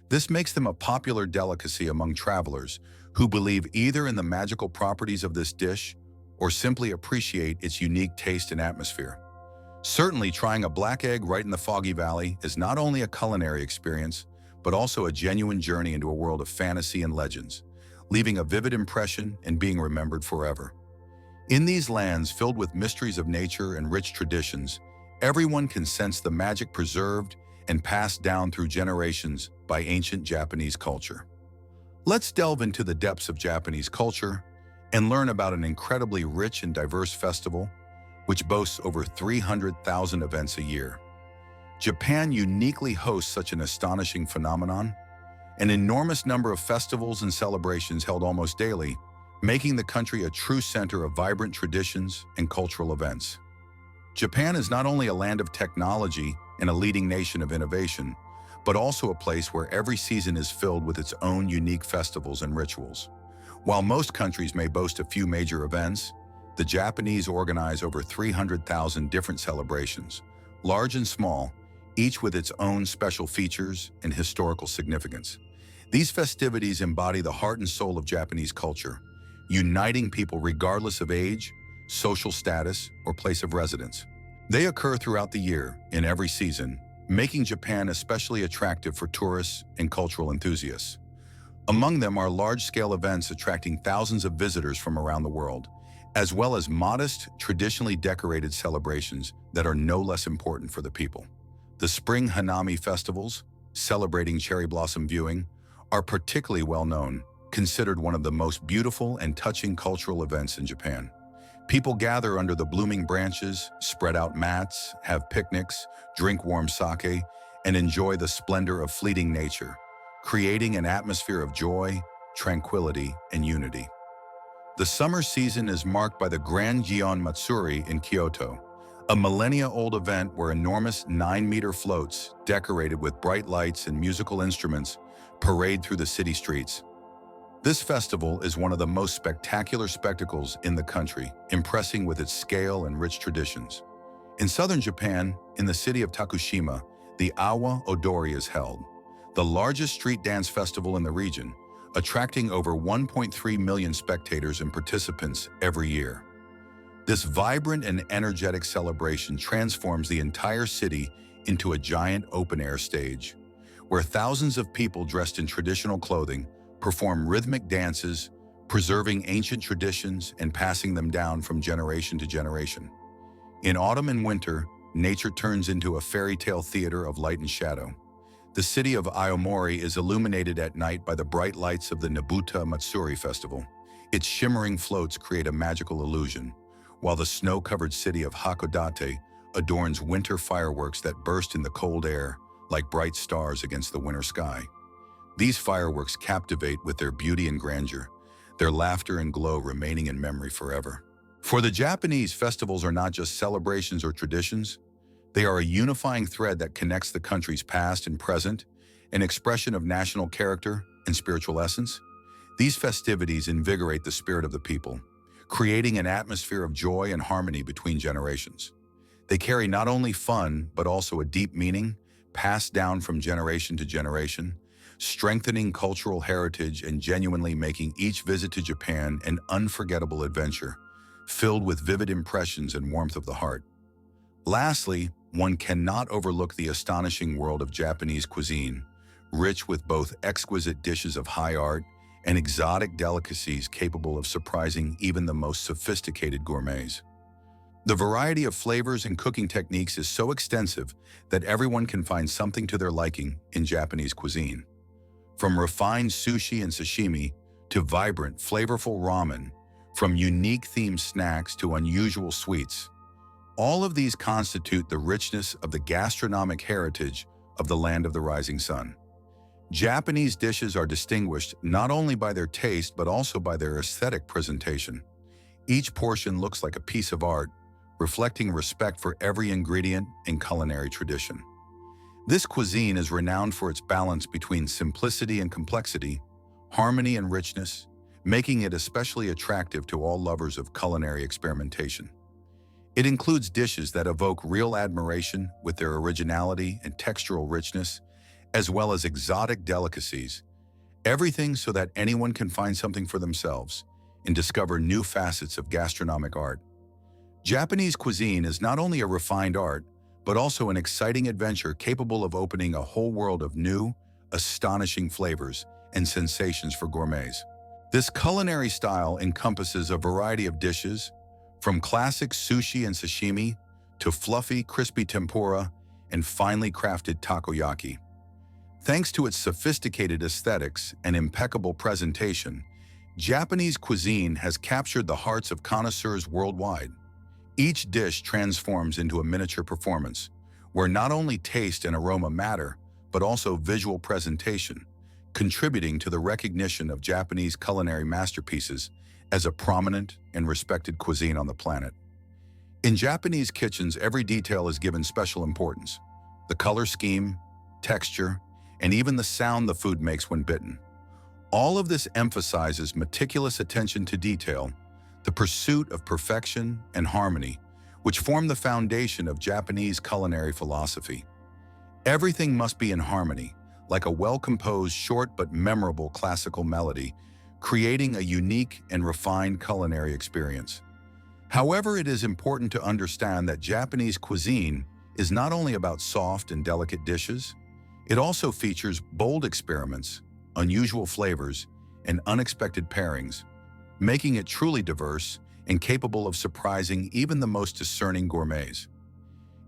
This makes them a popular delicacy among travelers who believe either in the magical properties of this dish or simply appreciate its unique taste and atmosphere. Certainly, trying a black egg right in the Foggy Valley is not only a culinary experience, but also a genuine journey into a world of fantasy and legends, leaving a vivid impression and being remembered forever. In these lands filled with mysteries of nature and rich traditions, everyone can sense the magic preserved and passed down through generations by ancient Japanese culture. Let's delve into the depths of Japanese culture and learn about an incredibly rich and diverse festival which boasts over 300,000 events a year. Japan uniquely hosts such an astonishing phenomenon, an enormous number of festivals and celebrations held almost daily, making the country a true center of vibrant traditions and cultural events. Japan is not only a land of technology and a leading nation of innovation, but also a place where every season is filled with its own unique festivals and rituals. While most countries may boast a few major events, the Japanese organize over 300,000 different celebrations, large and small, each with its own special features and historical significance. These festivities embody the heart and soul of Japanese culture, uniting people regardless of age, social status, or place of residence. They occur throughout the year, in every season, making Japan especially attractive for tourists and cultural enthusiasts. Among them are large-scale events attracting thousands of visitors from around the world, as well as modest, traditionally decorated celebrations that are no less important for the people. The spring Hanami festivals, celebrating cherry blossom viewing, are particularly well known, considered one of the most beautiful and touching cultural events in Japan. People gather under the blooming branches, spread out mats, have picnics, drink warm sake, and enjoy the splendor of fleeting nature, creating an atmosphere of joy, tranquility, and unity. The summer season is marked by the Grand Gion Matsuri in Kyoto, a millennia-old event where enormous 9-meter floats, decorated with bright lights and musical instruments, parade through the city streets. This festival is one of the most spectacular spectacles in the country, impressing with its scale and rich traditions. In southern Japan, in the city of Tokushima, the Awa Odori is held, the largest street dance festival in the region, attracting over 1.3 million spectators and participants every year. This vibrant and energetic celebration transforms the entire city into a giant open-air stage, where thousands of people dressed in traditional clothing perform rhythmic dances, preserving ancient traditions and passing them down from generation to generation. In autumn and winter, nature turns into a fairy tale theater of light and shadow. The city of Aomori is illuminated at night by the bright lights of the Nabuta Matsuri Festival. Its shimmering floats create a magical illusion, while the snow-covered city of Hakodate adorns winter fireworks that burst in the cold air like bright stars against the winter sky. These fireworks captivate with their beauty and grandeur, their laughter and glow remaining in memory forever. For the Japanese, festivals are not just celebrations or traditions. They are a unifying thread that connects the country's past and present, an expression of national character and spiritual essence. These festivities invigorate the spirit of the people, creating an atmosphere of joy and harmony between generations. They carry not only fun, but also a deep meaning, passed down from generation to generation, strengthening cultural heritage and genuinely making each visit to Japan an unforgettable adventure, filled with vivid impressions and warmth of the heart. Lastly, one cannot overlook the astonishing world of Japanese cuisine, rich with both exquisite dishes of high art and exotic delicacies capable of surprising even the most sophisticated gourmets. The variety of flavors and cooking techniques is so extensive that everyone can find something to their liking in Japanese cuisine. From refined sushi and sashimi to vibrant, flavorful ramen, from unique themed snacks to unusual sweets, all of these constitute the richness of the gastronomic heritage of the land of the rising sun. Japanese dishes are distinguished not only by their taste but also by their aesthetic presentation. Each portion looks like a piece of art, reflecting respect for every ingredient and culinary tradition. This cuisine is renowned for its balance between simplicity and complexity, harmony and richness, making it especially attractive to all lovers of culinary experimentation. It includes dishes that evoke real admiration with their originality and textural richness, as well as exotic delicacies, everything so that anyone can find something for themselves and discover new facets of gastronomic art. Japanese cuisine is not only a refined art, but also an exciting adventure capable of opening a whole world of new, astonishing flavors and sensations for gourmets. This culinary style encompasses a variety of dishes, from classic sushi and sashimi to fluffy, crispy tempura and finely crafted takoyaki. Thanks to its sophisticated aesthetics and impeccable presentation, Japanese cuisine has captured the hearts of connoisseurs worldwide. Each dish transforms into a miniature performance, where not only taste and aroma matter, but also visual presentation, contributing to the recognition of Japanese culinary masterpieces as a prominent and respected cuisine on the planet. In Japanese kitchens, every detail is given special importance. The color scheme, texture, and even the sound the food makes when bitten. All of this emphasizes meticulous attention to detail, the pursuit of perfection and harmony, which form the foundation of Japanese culinary philosophy. Everything must be in harmony, like a well-composed, short but memorable classical melody, creating a unique and refined culinary experience. However, it is important to understand that Japanese cuisine is not only about soft and delicate dishes, it also features bold experiments, unusual flavors, and unexpected pairings, making it truly diverse and capable of surprising even the most discerning gourmets.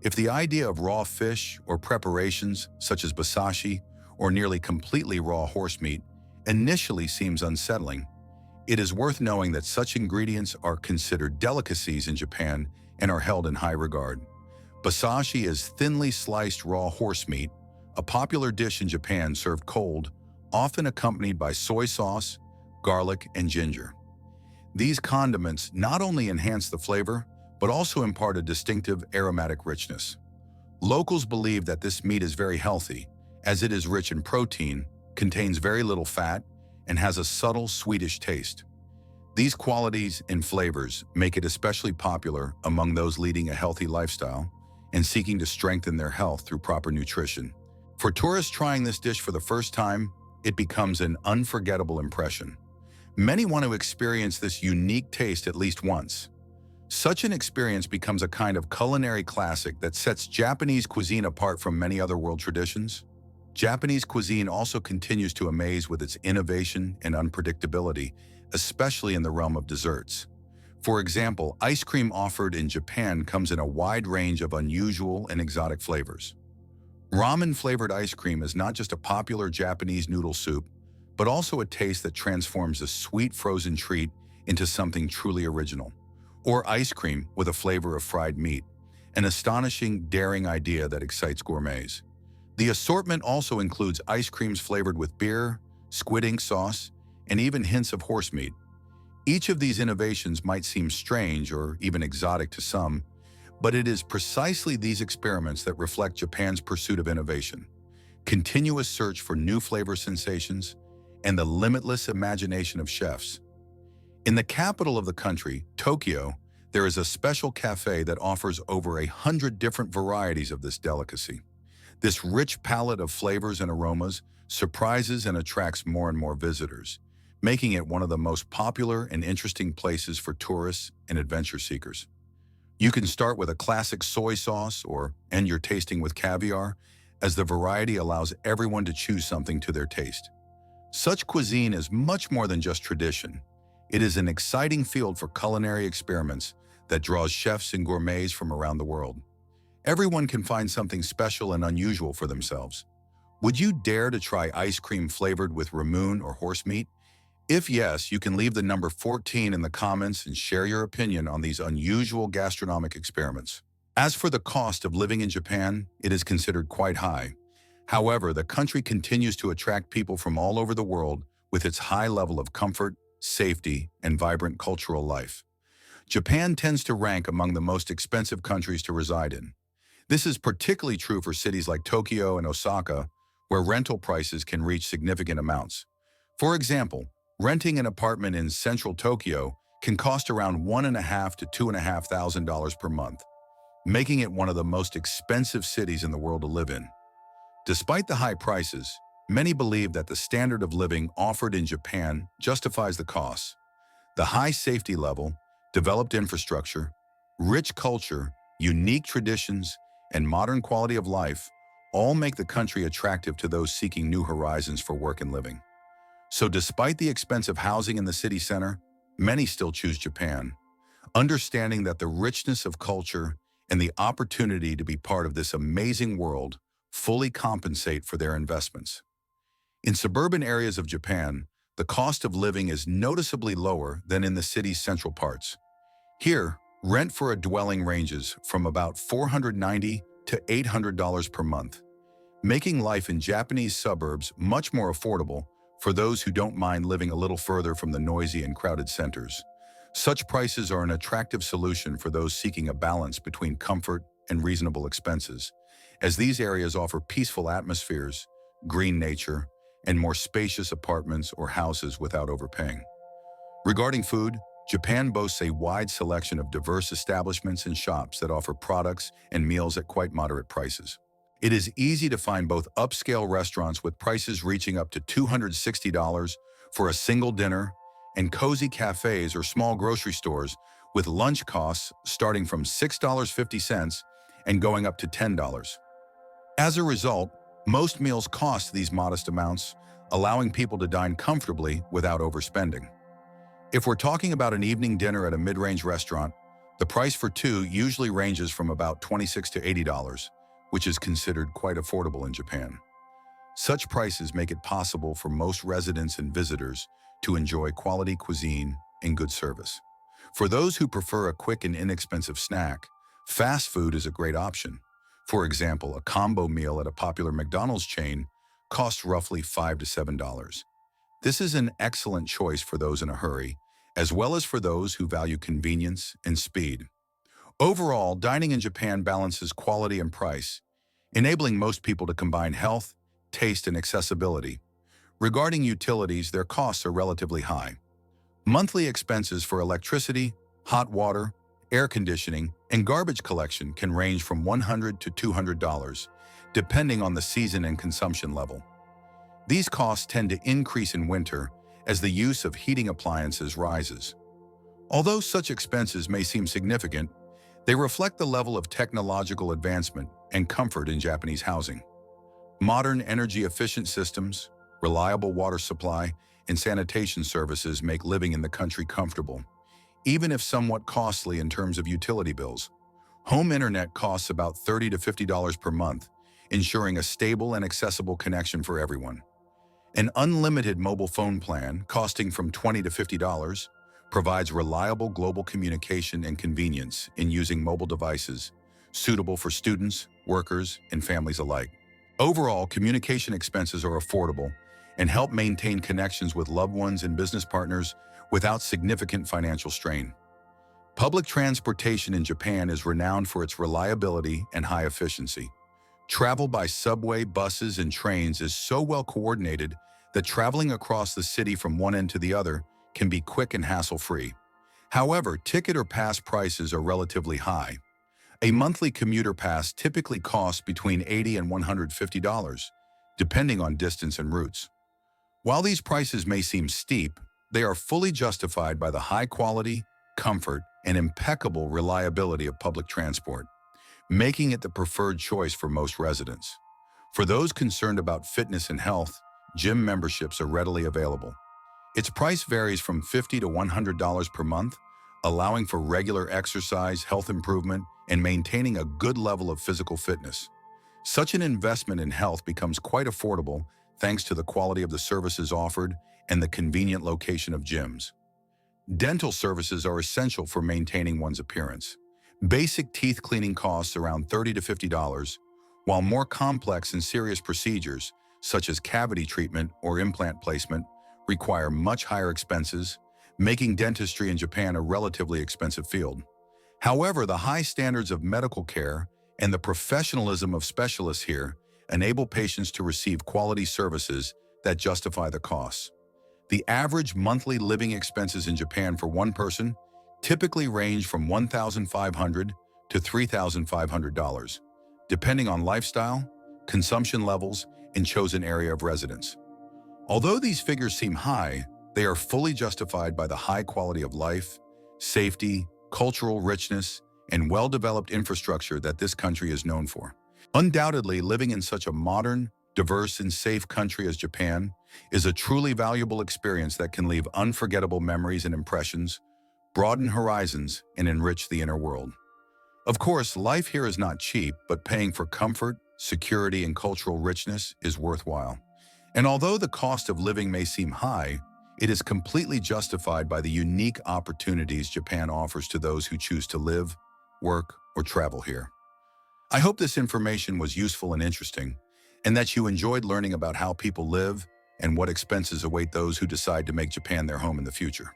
If the idea of raw fish or preparations such as basashi or nearly completely raw horse meat initially seems unsettling, it is worth knowing that such ingredients are considered delicacies in Japan and are held in high regard. Basashi is thinly sliced raw horse meat, a popular dish in Japan served cold, often accompanied by soy sauce, garlic, and ginger. These condiments not only enhance the flavor, but also impart a distinctive aromatic richness. Locals believe that this meat is very healthy, as it is rich in protein, contains very little fat, and has a subtle sweetish taste. These qualities and flavors make it especially popular among those leading a healthy lifestyle and seeking to strengthen their health through proper nutrition. For tourists trying this dish for the first time, it becomes an unforgettable impression. Many want to experience this unique taste at least once. Such an experience becomes a kind of culinary classic that sets Japanese cuisine apart from many other world traditions. Japanese cuisine also continues to amaze with its innovation and unpredictability, especially in the realm of desserts. For example, ice cream offered in Japan comes in a wide range of unusual and exotic flavors. Ramen-flavored ice cream is not just a popular Japanese noodle soup, but also a taste that transforms a sweet frozen treat into something truly original. Or ice cream with a flavor of fried meat, an astonishing, daring idea that excites gourmets. The assortment also includes ice creams flavored with beer, squid ink sauce, and even hints of horse meat. Each of these innovations might seem strange or even exotic to some, but it is precisely these experiments that reflect Japan's pursuit of innovation, continuous search for new flavor sensations, and the limitless imagination of chefs. In the capital of the country, Tokyo, there is a special cafe that offers over 100 different varieties of this delicacy. This rich palette of flavors and aromas surprises and attracts more and more visitors, making it one of the most popular and interesting places for tourists and adventure seekers. You can start with a classic soy sauce or end your tasting with caviar, as the variety allows everyone to choose something to their taste. Such cuisine is much more than just tradition. It is an exciting field for culinary experiments that draws chefs and gourmets from around the world. Everyone can find something special and unusual for themselves. Would you dare to try ice cream flavored with ramen or horse meat? If yes, you can leave the number 14 in the comments and share your opinion on these unusual gastronomic experiments. As for the cost of living in Japan, it is considered quite high. However, the country continues to attract people from all over the world with its high level of comfort, safety, and vibrant cultural life. Japan tends to rank among the most expensive countries to reside in. This is particularly true for cities like Tokyo and Osaka, where rental prices can reach significant amounts. For example, renting an apartment in central Tokyo can cost around $1,500 to $2,500 per month, making it one of the most expensive cities in the world to live in. Despite the high prices, many believe that the standard of living offered in Japan justifies the costs. The high safety level, developed infrastructure, rich culture, unique traditions, and modern quality of life all make the country attractive to those seeking new horizons for work and living. So despite the expensive housing in the city center, many still choose Japan, understanding that the richness of culture and the opportunity to be part of this amazing world fully compensate for their investments. In suburban areas of Japan, the cost of living is noticeably lower than in the city's central parts. Here, rent for a dwelling ranges from about $490 to $800 per month, making life in Japanese suburbs much more affordable for those who don't mind living a little further from the noisy and crowded centers. Such prices are an attractive solution for those seeking a balance between comfort and reasonable expenses, as these areas offer peaceful atmospheres, green nature, and more spacious apartments or houses without overpaying. Regarding food, Japan boasts a wide selection of diverse establishments and shops that offer products and meals at quite moderate prices. It is easy to find both upscale restaurants with prices reaching up to $260 for a single dinner and cozy cafes or small grocery stores with lunch costs starting from $6.50 and going up to $10. As a result, most meals cost these modest amounts, allowing people to dine comfortably without overspending. If we're talking about an evening dinner at a mid-range restaurant, the price for two usually ranges from about $26 to $80, which is considered quite affordable in Japan. Such prices make it possible for most residents and visitors to enjoy quality cuisine and good service. For those who prefer a quick and inexpensive snack, fast food is a great option. For example, a combo meal at a popular McDonald's chain costs roughly $5 to $7. This is an excellent choice for those in a hurry, as well as for those who value convenience and speed. Overall, dining in Japan balances quality and price, enabling most people to combine health, taste, and accessibility. Regarding utilities, their costs are relatively high. Monthly expenses for electricity, hot water, air conditioning, and garbage collection can range from $100 to $200, depending on the season and consumption level. These costs tend to increase in winter as the use of heating appliances rises. Although such expenses may seem significant, they reflect the level of technological advancement and comfort in Japanese housing. Modern energy-efficient systems, reliable water supply, and sanitation services make living in the country comfortable, even if somewhat costly in terms of utility bills. Home internet costs about $30 to $50 per month, ensuring a stable and accessible connection for everyone. An unlimited mobile phone plan, costing from $20 to $50, provides reliable global communication and convenience in using mobile devices, suitable for students, workers, and families alike. Overall, communication expenses are affordable and help maintain connections with loved ones and business partners without significant financial strain. Public transportation in Japan is renowned for its reliability and high efficiency. Travel by subway, buses, and trains is so well coordinated that traveling across the city from one end to the other can be quick and hassle-free. However, ticket or pass prices are relatively high. A monthly commuter pass typically costs between $80 and $150, depending on distance and routes. While these prices may seem steep, they are fully justified by the high quality, comfort, and impeccable reliability of public transport, making it the preferred choice for most residents. For those concerned about fitness and health, gym memberships are readily available. Its price varies from $50 to $100 per month, allowing for regular exercise, health improvement, and maintaining a good level of physical fitness. Such an investment in health becomes quite affordable thanks to the quality of the services offered and the convenient location of gyms. Dental services are essential for maintaining one's appearance. Basic teeth cleaning costs around $30 to $50, while more complex and serious procedures, such as cavity treatment or implant placement, require much higher expenses, making dentistry in Japan a relatively expensive field. However, the high standards of medical care and the professionalism of specialists here enable patients to receive quality services that justify the costs. The average monthly living expenses in Japan for one person typically range from $1,500 to $3,500, depending on lifestyle, consumption levels, and chosen area of residence. Although these figures seem high, they are fully justified by the high quality of life, safety, cultural richness, and well-developed infrastructure that this country is known for. Undoubtedly, living in such a modern, diverse, and safe country as Japan is a truly valuable experience that can leave unforgettable memories and impressions, broaden horizons, and enrich the inner world. Of course, life here is not cheap, but paying for comfort, security, and cultural richness is worthwhile. And although the cost of living may seem high, it is completely justified by the unique opportunities Japan offers to those who choose to live, work, or travel here. I hope this information was useful and interesting, and that you enjoyed learning about how people live and what expenses await those who decide to make Japan their home in the future.